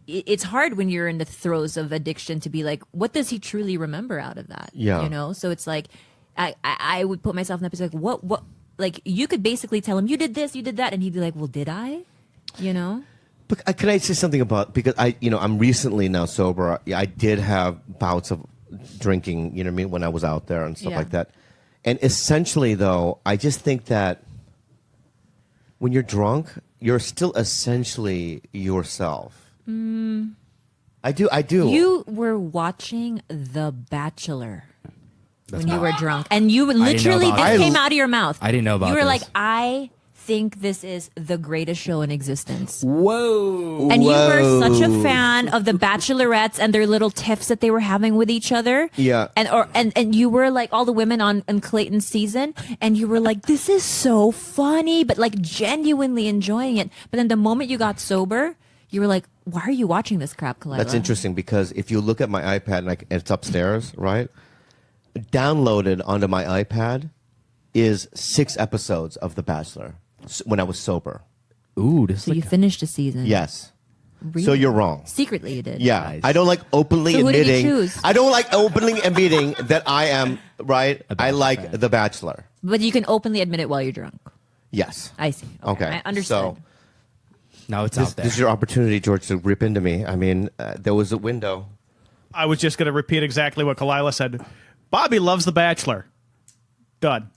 it's hard when you're in the throes of addiction to be like, what does he truly remember out of that? Yeah. So it's like, I would put myself in that position, like, what, like, you could basically tell him, you did this, you did that, and he'd be like, well, did I? But can I say something about, because I'm recently now sober. I did have bouts of drinking, you know what I mean, when I was out there and stuff Yeah. like that. And essentially, though, I just think that when you're drunk, you're still essentially yourself. I do. You were watching The Bachelor when you wild. were drunk, and you know literally about this this. came out of your mouth. I didn't know about You were this. like, I think this is the greatest show in existence. Whoa. And you were Whoa. such a fan of the Bachelorettes and their little tiffs that they were having with each other. Yeah. And you were like all the women on Clayton's season, and you were like, this is so funny, but like genuinely enjoying it. But then the moment you got sober, you were like, why are you watching this crap, Kalila? That's interesting because if you look at my iPad, and it's upstairs, right? Downloaded onto my iPad is 6 episodes of The Bachelor when I was sober. Ooh, this So is you like finished a season. Yes. Really? So you're wrong. Secretly you did. Yeah, Nice. I don't like openly So who did you admitting. choose? I don't like openly admitting that I am right. I Bachelor like fan. The Bachelor. But you can openly admit it while you're drunk. Yes. I see. Okay. I understood. So now it's this, out there. this is your opportunity, George, to rip into me. I mean, there was a window. I was just going to repeat exactly what Kalila said. Bobby loves The Bachelor. Done.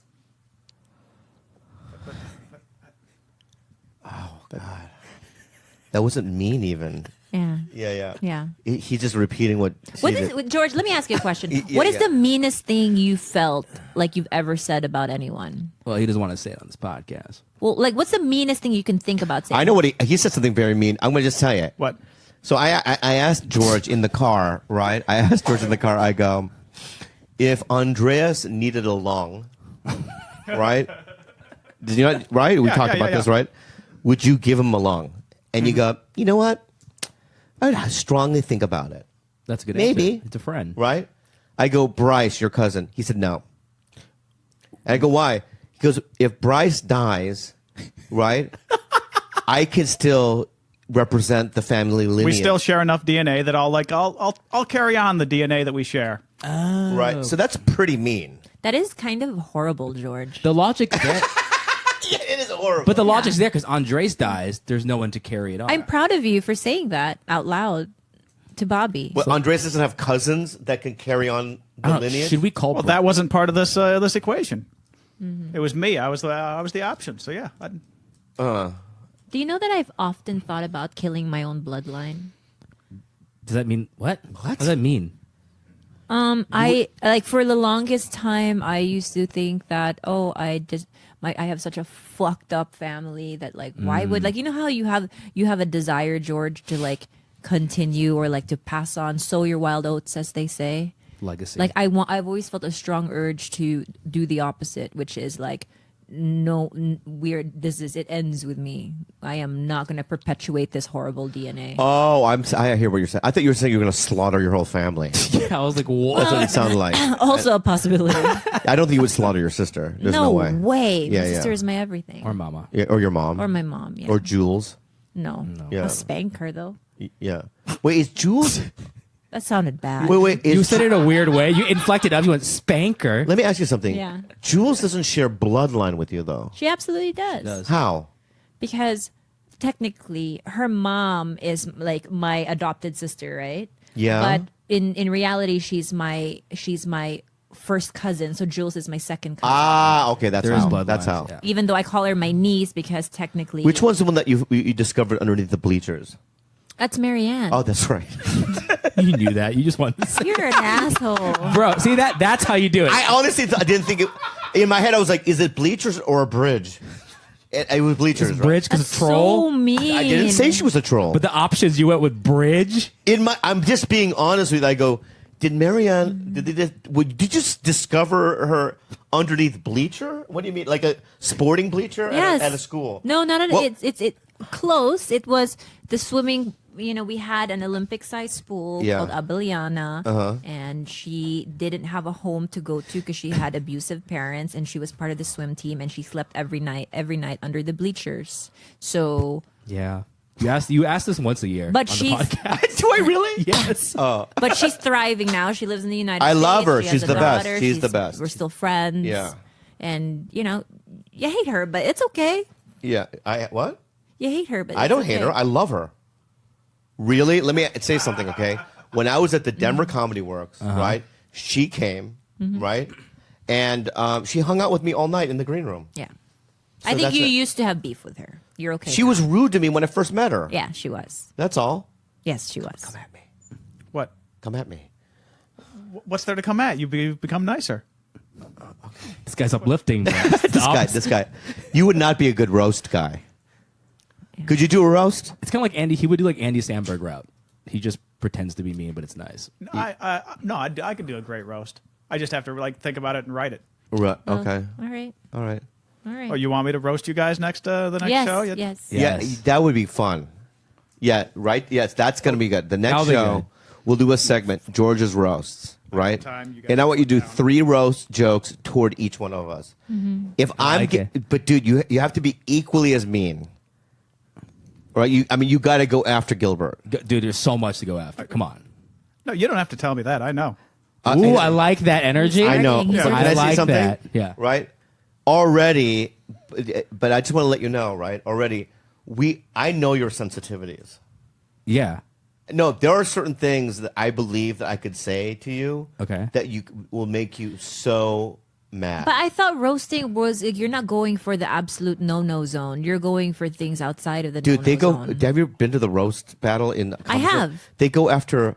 That wasn't mean, even. Yeah. Yeah. Yeah. He's just repeating what. What she is did. George? Let me ask you a question. Yeah, What is yeah. the meanest thing you felt like you've ever said about anyone? Well, he doesn't want to say it on this podcast. Well, like, what's the meanest thing you can think about saying? I know what he said something very mean. I'm going to just tell you. What? So I asked George in the car, right? I asked George in the car, I go, if Andreas needed a lung, right? Did you not, right? We Yeah, talked yeah, about yeah, this, yeah. right? Would you give him a lung? And you go, you know what? I'd strongly think about it, That's a good Maybe. answer. It's a friend. right? I go, Bryce, your cousin. He said, no. And I go, why? He goes, if Bryce dies, right, I can still represent the family lineage. We still share enough DNA that I'll carry on the DNA that we share. Right. So that's pretty mean. That is kind of horrible, George. The logic's there. Yeah, it is horrible. But the logic's there because Andres dies. There's no one to carry it on. I'm proud of you for saying that out loud to Bobby. But Andres doesn't have cousins that can carry on I the don't- lineage. Should we call Well, that wasn't part of this this equation. It was me. I was the option. So yeah. Do you know that I've often thought about killing my own bloodline? Does that mean what? What does that mean? I like for the longest time I used to think that I have such a fucked up family that like why would like you know how you have a desire, George, to like continue or like to pass on, sow your wild oats, as they say. Legacy. Like I've always felt a strong urge to do the opposite, which is like no weird. It ends with me. I am not going to perpetuate this horrible DNA. Oh, I hear what you're saying. I thought you were saying you were going to slaughter your whole family. yeah, I was like, what? That's what it sounded like. Also a possibility. I don't think you would slaughter your sister. There's no, way. My Yeah, sister yeah. is my everything. Or mama. Yeah, or your mom. Or my mom. Yeah. Or Jules. no. Yeah. I'll spank her though. Yeah. Wait, is Jules? That sounded bad. Wait. You said it in a weird way. You inflected up. You went spanker. Let me ask you something. Yeah. Jules doesn't share bloodline with you, though. She absolutely does. How? Because technically her mom is like my adopted sister, right? Yeah. But in reality she's my first cousin, so Jules is my second cousin. Ah, okay. That's There is how. bloodlines, That's how. Even though I call her my niece because technically Which one's the one that you discovered underneath the bleachers? That's Marianne. Oh, that's right. You knew that. You just wanted to say. You're an asshole. Bro, see that's how you do it. I honestly I didn't think it. In my head, I was like, is it bleachers or a bridge? It was bleachers. It's bridge because That's a troll. so mean. I didn't say she was a troll. But the options you went with bridge. I'm just being honest with you. I go, did Marianne, did you just discover her underneath bleacher? What do you mean? Like a sporting bleacher at a school? No, not at Well- it's close. It was the swimming. We had an Olympic-sized pool Yeah. called Abeliana, Uh-huh. and she didn't have a home to go to because she had abusive parents, and she was part of the swim team, and she slept every night under the bleachers. So, Yeah. You asked this once a year. But on she's- the podcast. Do I really? Yes. but she's thriving now. She lives in the United I States. love her. She She's has a the best. daughter. She's the best. We're still friends. Yeah. And you hate her, but it's okay. Yeah. What? You hate her, but I it's don't okay. hate her. I love her. Really? Let me say something, okay? When I was at the Denver Comedy Works, right? She came, right? And she hung out with me all night in the green room. Yeah. So I think that's you it. used to have beef with her. You're okay. She now. was rude to me when I first met her. Yeah, she was. That's all. Yes, she was. Come at me. What? Come at me. What's there to come at? You've become nicer. This guy's uplifting. This guy. You would not be a good roast guy. Could you do a roast? It's kind of like Andy. He would do like Andy Samberg route. He just pretends to be mean, but it's nice. No, I could do a great roast. I just have to think about it and write it. Right. Oh, Okay. All right. All right. All right. Oh, you want me to roast you guys next the next yes, show? yes. Yeah, Yes. that would be fun. Yeah, right? Yes, that's going to be good. The next That'll be show, good. we'll do a segment, George's Roasts, right? time, you guys And I want you to do sit down. 3 roast jokes toward each one of us. If I'm, like it. but dude, you have to be equally as mean. Right? You got to go after Gilbert. Dude, there's so much to go after. Come on. No, you don't have to tell me that. I know. Ooh, I like that energy. I know. He's But can I I say like something? that. Yeah. Right? Already, but I just want to let you know, right? Already, I know your sensitivities. Yeah. No, there are certain things that I believe that I could say to you. Okay. That will make you so mad. But I thought roasting was you're not going for the absolute no zone. You're going for things outside of the Dude, they go. zone. Have you been to the roast battle in? I have. They go after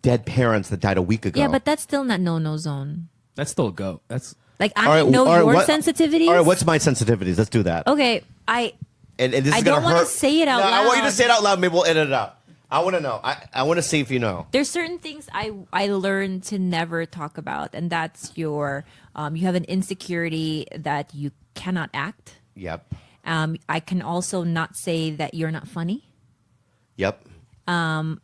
dead parents that died a week ago. Yeah, but that's still not no zone. That's still a go. That's Like All I right, know all right, your what- sensitivities. All right, what's my sensitivities? Let's do that. Okay, And this I is gonna don't wanna hurt. say it out No, I want you to loud. say it out loud. Maybe we'll edit it out. I want to know. I want to see if you know. there's certain things I learned to never talk about, and that's your you have an insecurity that you cannot act. Yep. I can also not say that you're not funny. Yep. And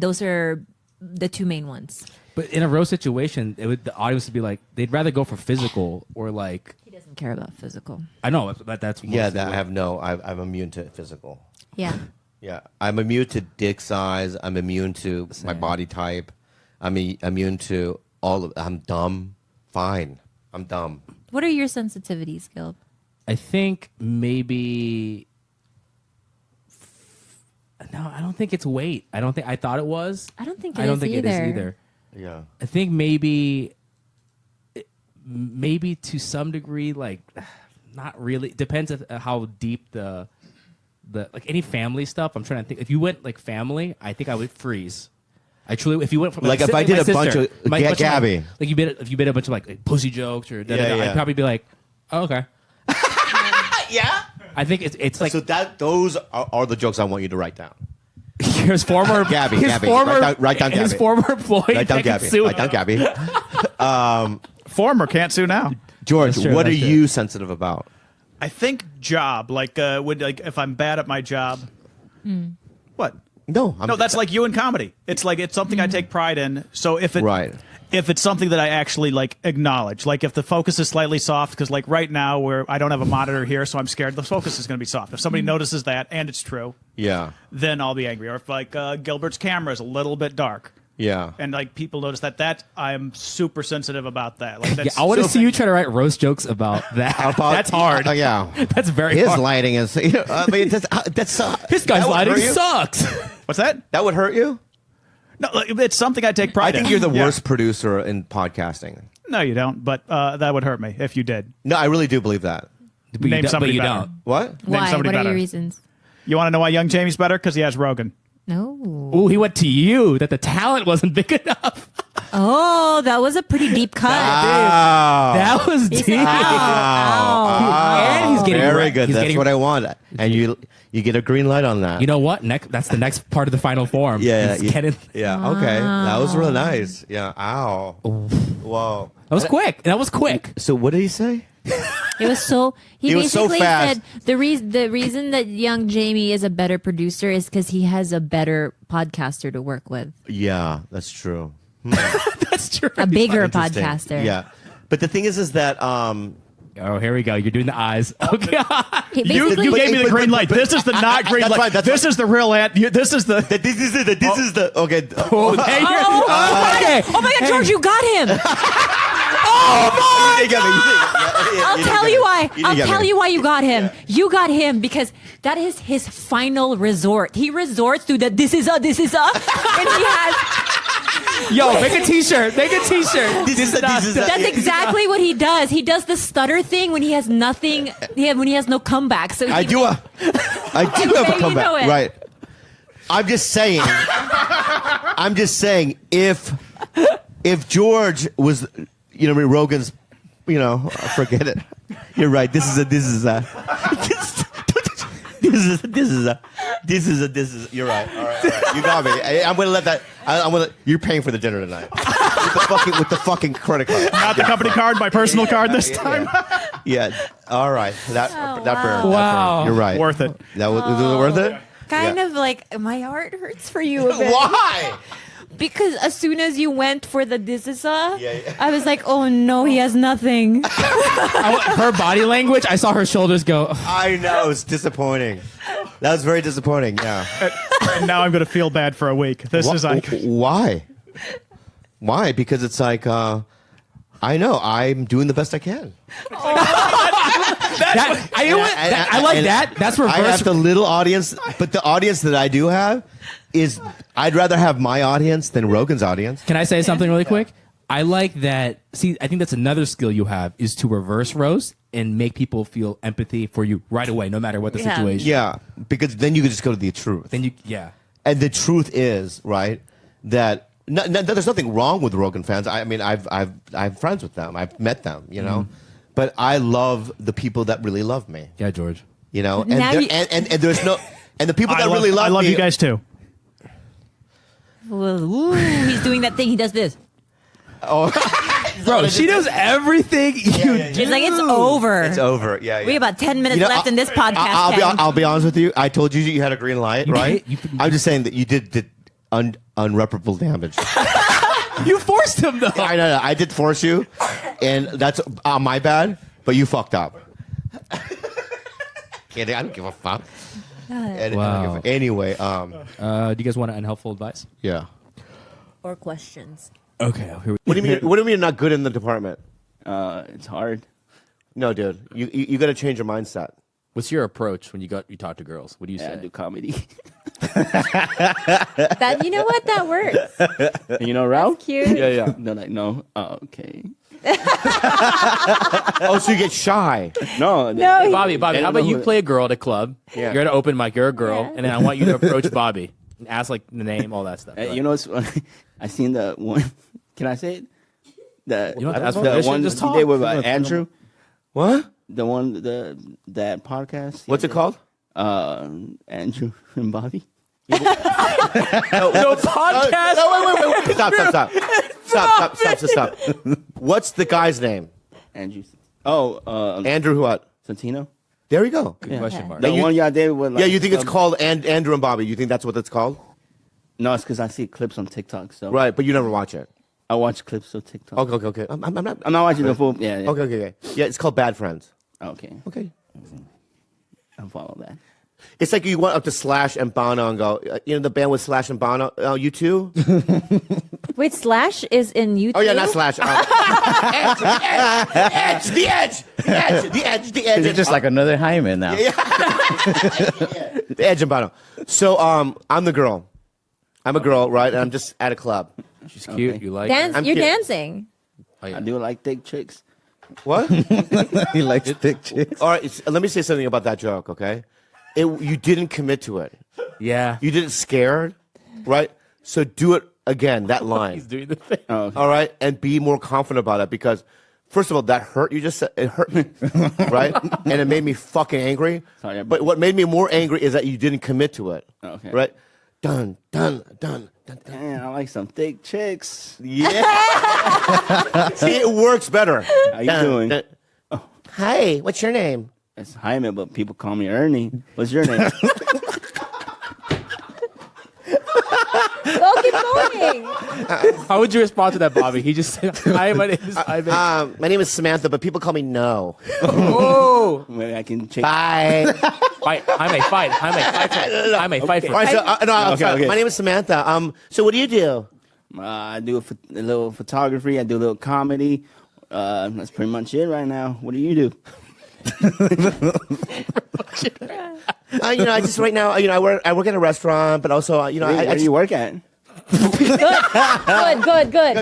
those are the 2 main ones. But in a roast situation, the audience would be like, they'd rather go for physical or like. He doesn't care about physical. I know that's Yeah. mostly That I what- have no. I'm immune to physical. Yeah. Yeah, I'm immune to dick size. I'm immune to my body type. I'm immune to all of. I'm dumb. Fine, I'm dumb. What are your sensitivities, Gilb? I think maybe. No, I don't think it's weight. I thought it was. I don't think I it don't is think it is either. Yeah. I think maybe to some degree, like not really. Depends on how deep the like any family stuff. I'm trying to think. If you went like family, I think I would freeze. I truly, if you went from Like, if I did a bunch of Gabby. like if you made a bunch of like pussy jokes or Yeah. I'd probably be like, oh, okay. Yeah. I think it's like So those are the jokes I want you to write down. his former Gabby, his Gabby. former Write down his Gabby. former employee. Write down that can Gabby. sue Write down him. Gabby. Former can't sue now. George, That's true, what are that's true. you sensitive about? I think job if I'm bad at my job. What? No, No, that's like you in comedy. It's like it's something I take pride in. So if it's something that I actually like acknowledge, like if the focus is slightly soft, because like right now where I don't have a monitor here, so I'm scared the focus is going to be soft. If somebody notices that and it's true, Yeah. then I'll be angry. Or if like Gilbert's camera is a little bit dark. Yeah. And like people notice that I'm super sensitive about that. Like Yeah, that's I want to so- see you try to write roast jokes about that. That's hard. Yeah. That's very His hard. lighting is. I mean, that's This guy's that would lighting hurt you? sucks. What's that? That would hurt you. No, like, it's something I take I pride in. think you're the Yeah. worst producer in podcasting. No, you don't. But that would hurt me if you did. No, I really do believe that. But Name somebody you better. don't. What? Why? somebody What are better. your reasons? You want to know why young Jamie's better? Because he has Rogan. No. Ooh, he went to you that the talent wasn't big enough. Oh, that was a pretty deep cut. That was deep. And he's getting very wrecked. good. He's That's getting what I want. And you get a green light on that. You know what? That's the next part of the final form. Yeah. It's getting- Yeah. Okay. That was really nice. Yeah. Ow. Whoa. That was quick. That was quick. So what did he say? It was so. He was so basically fast. said the reason that young Jamie is a better producer is because he has a better podcaster to work with, Yeah, that's true. That's true. a bigger Interesting. podcaster. Yeah. But the thing is that Oh, here we go. You're doing the eyes. Oh, God. He You basically, gave me the but- green light. This is the not green That's light. right, that's This is the real This is the. this is the okay. Oh, hey, okay. oh my God, George, you got him! I'll tell you why. I'll tell you why you got him. You got him because that is his final resort. He resorts to the this is a, and he has. Yo, make a T-shirt. Make a T-shirt. That's exactly what he does. He does the stutter thing when he has nothing. When he has no comeback. So I do have a You comeback. know it. Right. I'm just saying if George was Rogan's forget it. You're right. This is you're right. All right. You got me. I'm gonna let that. You're paying for the dinner tonight with the fucking credit card. Not the company card, my personal card this time. Yeah. All right. That burned. That Wow. burned. You're right. Worth it. That was it worth it? kind of like my heart hurts for you a bit. Why? Because as soon as you went for the this is a, Yeah. I was like, oh no, he has nothing. Her body language, I saw her shoulders go. I know. It's disappointing. That was very disappointing. Yeah. And now I'm going to feel bad for a week. This is like. Why? Why? Because it's like, I know. I'm doing the best I can. I like that. That's reverse. I have the little audience, but the audience that I do have is I'd rather have my audience than Rogan's audience. Can I say something really quick? I like that. See, I think that's another skill you have is to reverse roast and make people feel empathy for you right away, no matter what the situation. Yeah, because then you can just go to the truth. Then yeah. And the truth is, right, that there's nothing wrong with Rogan fans. I mean, I'm friends with them. I've met them, you know. But I love the people that really love me. Yeah, George. You know, and Now and there's no and the people that really love me. I love you guys too. Well, ooh, he's doing that thing. He does this. Bro, she knows everything you do. It's like it's over. It's over. Yeah. We have about 10 minutes left in this podcast. I'll be honest with you. I told you you had a green light, right? did? I'm just saying that you did unreparable damage. You forced him, though. I know. I did force you, and that's my bad. But you fucked up. Kidding. I don't give a fuck. Wow. Anyway, Do you guys want unhelpful advice? yeah. Or questions. Okay. Here we What do you mean? What do you mean you're not good in the department? It's hard. No, dude. You got to change your mindset. What's your approach when you talk to girls? What do you Yeah, I say? do comedy. That you know what that works. You know, Ralph? Cute. Yeah. They're like, no. Oh, okay. Oh, so you get shy. No. No, Bobby, They how don't about know you who- play a girl at a club? Yeah. You're at an open mic. You're a girl, Yeah. and then I want you to approach Bobby and ask like the name, all that stuff. Go You ahead. know what's funny? I seen the one. Can I say it? You don't have to ask the permission, one just he talk. did with Andrew. What? The one, that podcast. What's it called? Andrew and Bobby. no podcast. No, wait. Stop. What's the guy's name? Andrew. Oh, Andrew what? Santino. There we go. Good question, Mark. The one y'all did with. Like, Yeah, you think it's called Andrew and Bobby? You think that's what it's called? No, it's because I see clips on TikTok. So Right, but you never watch it. I watch clips of TikTok. Okay. I'm not. I'm not watching the full. Yeah. Okay. Yeah, it's called Bad Friends. Okay. Okay. I'll follow that. It's like you went up to Slash and Bono and go, the band with Slash and Bono, you too? Wait, Slash is in YouTube. Oh, yeah, not Slash. The Edge. It's just like another Jaime now. The Edge and Bono. So I'm the girl. I'm a girl, right? And I'm just at a club. She's cute. Okay. You like? Dance. I'm You're kidding. dancing. I do like thick chicks. What? He likes thick chicks. All right, let me say something about that joke, okay? you didn't commit to it. Yeah. You did it scared, right? So do it again. That line. He's doing the thing. Oh, okay. All right, and be more confident about it because, first of all, that hurt. You just said it hurt me, right? And it made me fucking angry. Sorry, but what made me more angry is that you didn't commit to it. Okay. Right? Done. Man, I like some thick chicks. Yeah. See, it works better. How you doing? Hi, what's your name? It's Jaime, but people call me Ernie. What's your name? Oh, keep going. How would you respond to that, Bobby? He just said, "Hi, my name is Jaime." My name is Samantha, but people call me No. Oh, Maybe I can change. Bye. fight, Jaime, fight, Jaime, fight for. All right, so, no, I'm Okay, sorry. okay. My name is Samantha. So what do you do? I do a little photography. I do a little comedy. That's pretty much it right now. What do you do? I just right now, I work at a restaurant, but also, I Where do you work at? Good.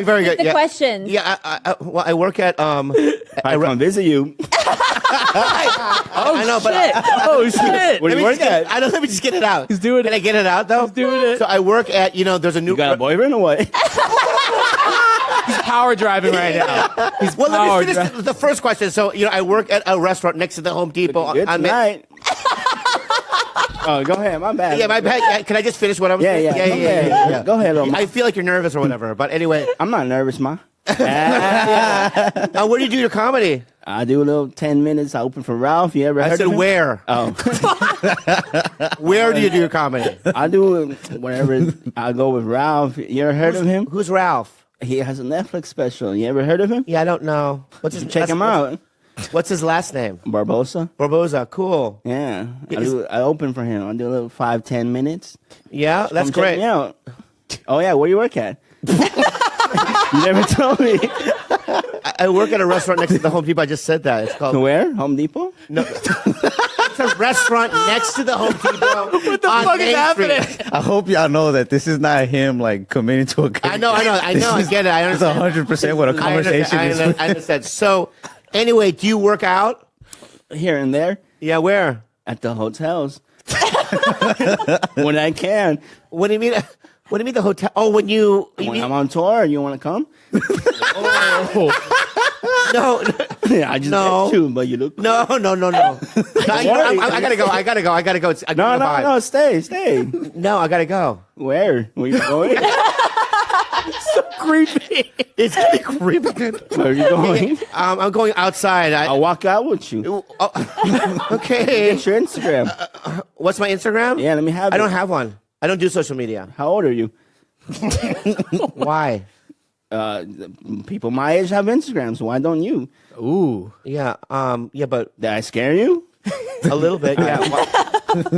Very good. The Yeah. questions. Yeah, I work at I come visit you. I know, but Oh shit! Where do you work at? let me just get it out. He's doing Can it. I get it out though? He's doing it. So I work at there's a new. You got a boyfriend or what? He's power driving right now. He's Well, power let me finish the first question. So I work at a restaurant next to the Home Depot. Good tonight. Oh, go ahead. My bad. Yeah, my bad. Yeah, can I just finish what I was saying? Yeah. Go ahead, Omar. I feel like you're nervous or whatever, but anyway. I'm not nervous, ma. Where do you do your comedy? I do a little 10 minutes. I open for Ralph. You ever heard I said of him? where? Oh, Where do you do your comedy? I do wherever I go with Ralph. You ever heard of him? Who's Ralph? He has a Netflix special. You ever heard of him? Yeah, I don't know. What's his Check him out. What's his last name? Barbosa. Barboza. Cool. Yeah. I open for him. I do a little 5-10 minutes. Yeah, that's Come check great. me out. Oh, yeah. Where do you work at? You never told me. I work at a restaurant next to the Home Depot. I just said that. It's called. Where? Home Depot? No. It's a restaurant next to the Home Depot. What the fuck is happening? I hope y'all know that this is not him like committing to a. I know. I get it. I It's understand. 100% what a conversation is. I understand. So, anyway, do you work out? Here and there. Yeah, where? At the hotels. When I can. What do you mean? What do you mean the hotel? Oh, when I'm on tour, you want to come? No, I just met you, but you look. no. I gotta go. I gotta go. No, stay. No, I gotta go. Where? Where you going? Creepy. It's getting creepy. Where are you going? I'm going outside. I'll walk out with you. Okay. Get your Instagram. What's my Instagram? Yeah, let me have it. I don't have one. I don't do social media. How old are you? Why? People my age have Instagrams. Why don't you? Ooh. Yeah. Yeah, but Did I scare you? a little bit. Yeah.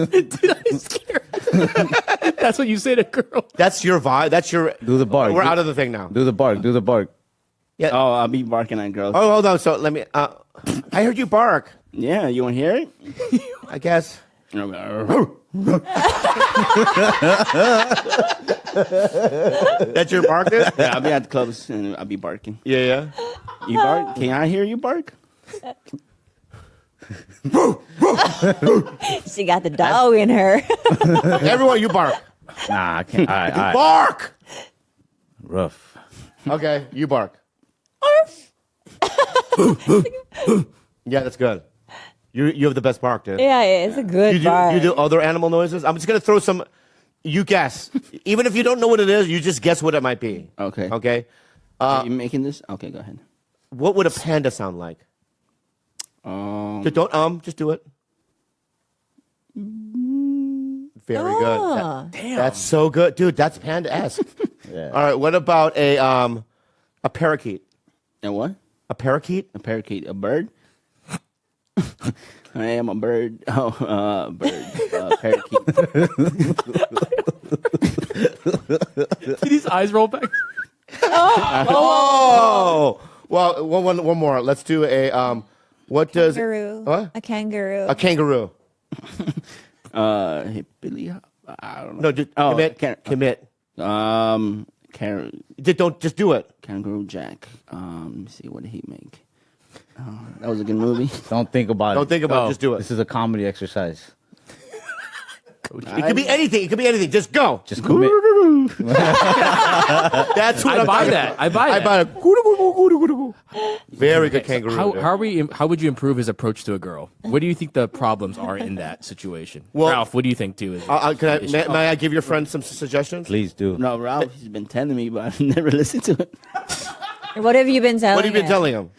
Dude, I'm scared. That's what you say to a girl. That's your vibe. That's your. Do the bark. We're out of the thing now. Do the bark. Do the bark. Yeah. Oh, I'll be barking at girls. Oh, hold on. So let me. I heard you bark. Yeah, you want to hear it? I guess. That's your bark, dude? Yeah, I'll be at the clubs and I'll be barking. Yeah. You bark? Can I hear you bark? She got the dog in her. Everyone, you bark. Nah, I can't. All right. Bark. Rough. Okay, you bark. Yeah, that's good. You have the best bark, dude. Yeah, it's a good bark. You do other animal noises? I'm just gonna throw some. You guess. Even if you don't know what it is, you just guess what it might be. Okay. Okay. Are you making this? Okay, go ahead. What would a panda sound like? Just don't just do it. Very good. Damn. That's so good, dude. That's panda-esque. Yeah. All right. What about a parakeet? And what? A parakeet? A parakeet, a bird? I am a bird. Oh, bird. Parakeet. Did his eyes roll back? Oh. Well, one more. Let's do a what does Kangaroo. what? A kangaroo. A kangaroo. Hippily. I don't know. No, just commit. Don't just do it. Kangaroo Jack. Let me see. What did he make? That was a good movie. Don't think about it. Don't think about it. Just do it. This is a comedy exercise. It could be anything. It could be anything. Just go. Just commit. That's what I buy that. I buy that. I buy a very good kangaroo. How would you improve his approach to a girl? What do you think the problems are in that situation? Well, Ralph, what do you think too? May I give your friend some suggestions? Please do. No, Ralph, he's been telling me, but I've never listened to it. What have you been telling What have you been her? telling him?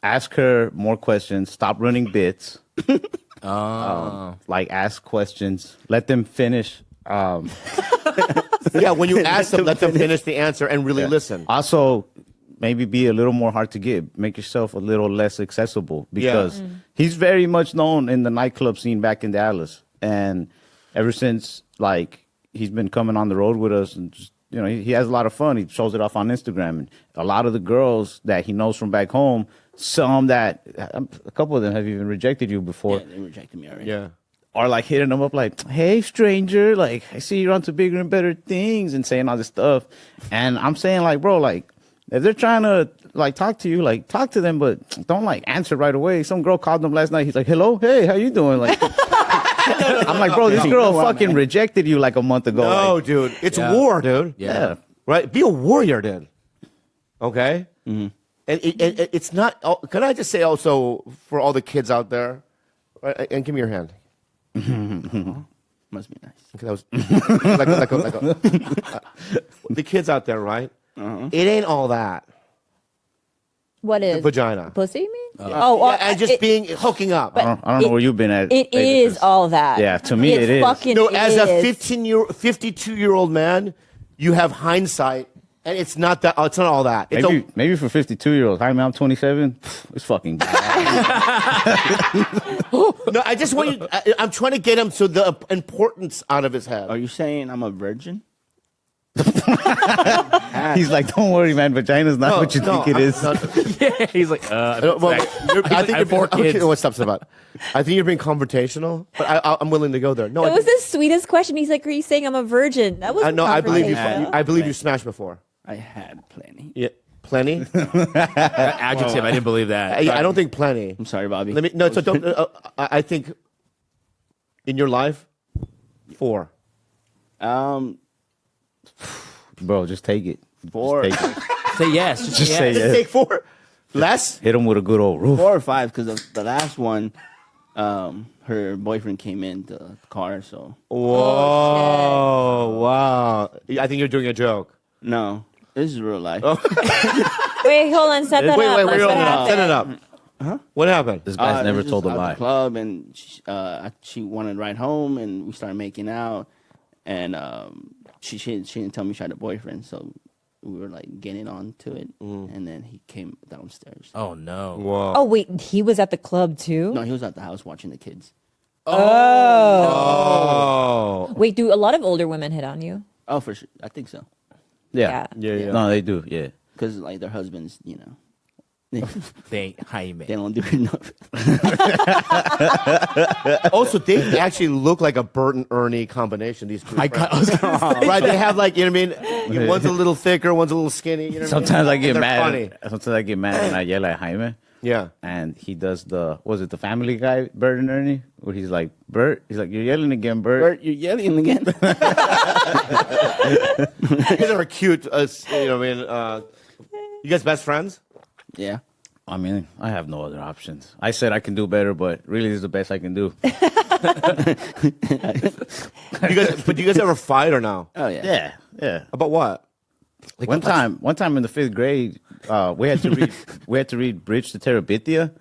Ask her more questions. Stop running bits. Like ask questions. Let them finish. Yeah, when you ask them, let them finish the answer and really listen. Also, maybe be a little more hard to get. Make yourself a little less accessible because he's very much known in the nightclub scene back in Dallas. And ever since, like, he's been coming on the road with us and just, you know, he has a lot of fun. He shows it off on Instagram. And a lot of the girls that he knows from back home, a couple of them have even rejected you before. Yeah, they rejected me already. Yeah. Are like hitting them up like, hey, stranger, like, I see you're onto bigger and better things and saying all this stuff. And I'm saying, like, bro, like, if they're trying to, like, talk to you, like, talk to them, but don't, like, answer right away. Some girl called him last night. He's like, hello, hey, how you doing? Like, I'm like, bro, this girl fucking rejected you like a month ago. No, Like, dude. It's war, dude. yeah. Right? Be a warrior, dude. Okay? Mm-hmm. And it's not. Can I just say also for all the kids out there, right? And give me your hand. Must be nice. Okay, that was the kids out there, right? It ain't all that. What is Vagina. pussy? You mean? And just being hooking up. I don't know where you've been at. It is all that. Yeah, to me it is. Fucking No, as a is. 52-year-old man, you have hindsight, and it's not that. It's not all that. It's Maybe for 52-year-olds. Hi, man, I'm 27. It's fucking bad. no. I just want you. I'm trying to get him so the importance out of his head. Are you saying I'm a virgin? He's like, don't worry, man. Vagina's not what you think it is. Yeah, he's like, I think you're four kids. Okay, stop about. I think you're being confrontational, but I'm willing to go there. No, It was the sweetest question. He's like, "Are you saying I'm a virgin?" That was. no. I believe you. confrontational. I believe you smashed before. I had plenty. Yeah, plenty. Adjective. I didn't believe that. I don't think plenty. I'm sorry, Bobby. So don't. I think in your life, 4. Bro, just take it. 4. Just take it. Say yes. Just Just say yes. yes. Take 4. Less. Hit him with a good old roof. 4 or 5, because the last one, her boyfriend came in the car. So Whoa! Wow! I think you're doing a joke. no, this is real life. Wait, hold on. Set that up. Wait, What happened? set it up. What happened? This guy's never This told a was at lie. the club, and she wanted to ride home, and we started making out, and she didn't tell me she had a boyfriend, so we were like getting on to it, and then he came downstairs. Oh no. Whoa! Oh wait, he was at the club too. No, he was at the house watching the kids. Oh! Wait, do a lot of older women hit on you? Oh, for sure, I think so, Yeah. Yeah. No, they do. Yeah. because like their husbands, you know, They Jaime. they don't do enough. Also, they actually look like a Bert and Ernie combination. These two, I was gonna say. right? They have like, you know what I mean? One's a little thicker, one's a little skinny. You know what Sometimes I mean? get They're mad. Funny. Sometimes I get mad and I yell at Jaime. Yeah. And he does the Family Guy, Bert and Ernie, where he's like, Bert, he's like, you're yelling again, Bert. Bert, you're yelling again. You guys are cute. You know what I mean? You guys best friends? Yeah. I mean, I have no other options. I said I can do better, but really this is the best I can do. But do you guys ever fight or no? Oh yeah. Yeah, yeah. About what? Like One time in the 5th grade, we had to read Bridge to Terabithia,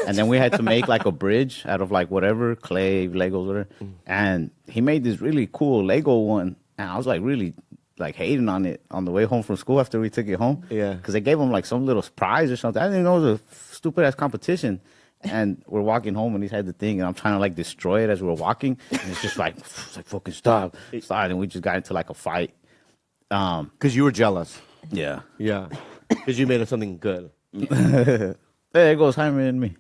and then we had to make like a bridge out of like whatever, clay, Legos, whatever. And he made this really cool Lego one, and I was like really like hating on it on the way home from school after we took it home. Yeah. Because they gave him like some little prize or something. I didn't know it was a stupid ass competition. And we're walking home and he's had the thing and I'm trying to like destroy it as we're walking. And it's just like, fucking stop. And we just got into like a fight. Because you were jealous. Yeah. Yeah. Because you made it something good. There goes Jaime and me.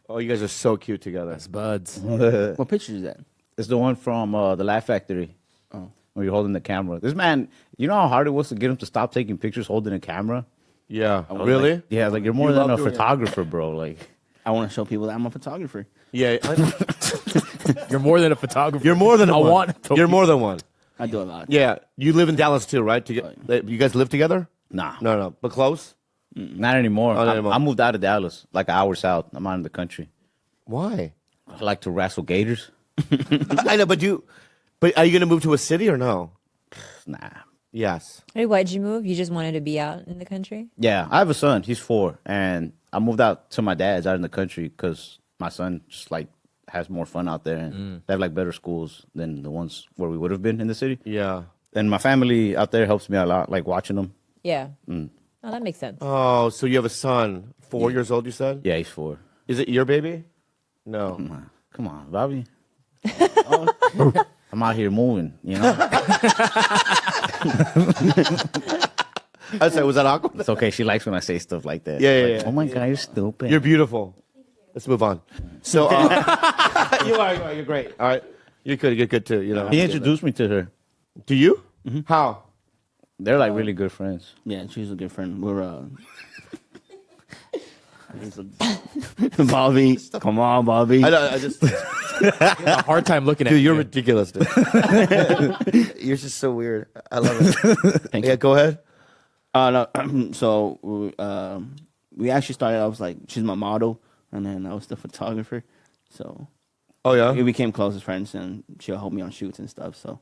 Oh, you guys are so cute together. That's buds. What picture is that? It's the one from the Laugh Factory. Oh. Where you're holding the camera. This man, you know how hard it was to get him to stop taking pictures holding a camera? Yeah. I was Really? like, yeah, like you're more You than love a doing it. photographer, bro. Like, I want to show people that I'm a photographer. Yeah. You're more than a photographer. You're more than I one. want to You're more than one. I do a lot. Yeah. You live in Dallas too, right? You guys live together? Nah, No. But close? not anymore. not anymore. I moved out of Dallas, like an hour south. I'm out in the country. Why? I like to wrestle gators. I know, but are you going to move to a city or no? Nah. Yes. Hey, why'd you move? You just wanted to be out in the country? Yeah, I have a son. He's 4, and I moved out to my dad's out in the country because my son just like has more fun out there, and they have like better schools than the ones where we would have been in the city. Yeah. And my family out there helps me a lot, like watching them. Yeah. Oh, that makes sense. Oh, so you have a son, 4 years old, you said? Yeah, he's 4. Is it your baby? No. Come on, Bobby. I'm out here moving, you know. I said, was that awkward? It's okay. She likes when I say stuff like that. Yeah, Like, yeah. Oh my God, you're stupid. You're beautiful. Let's move on. So, you're great. All right. You're good too, you know. He introduced me to her. Do you? How? They're like really good friends. Yeah, she's a good friend. We're Bobby, come on, Bobby. I just, A hard time looking at dude, you. you're ridiculous, dude. You're just so weird. I love it. Thank Yeah, you. go ahead. No, so we actually started. I was like, she's my model, and then I was the photographer. So Oh yeah. we became close as friends, and she'll help me on shoots and stuff. So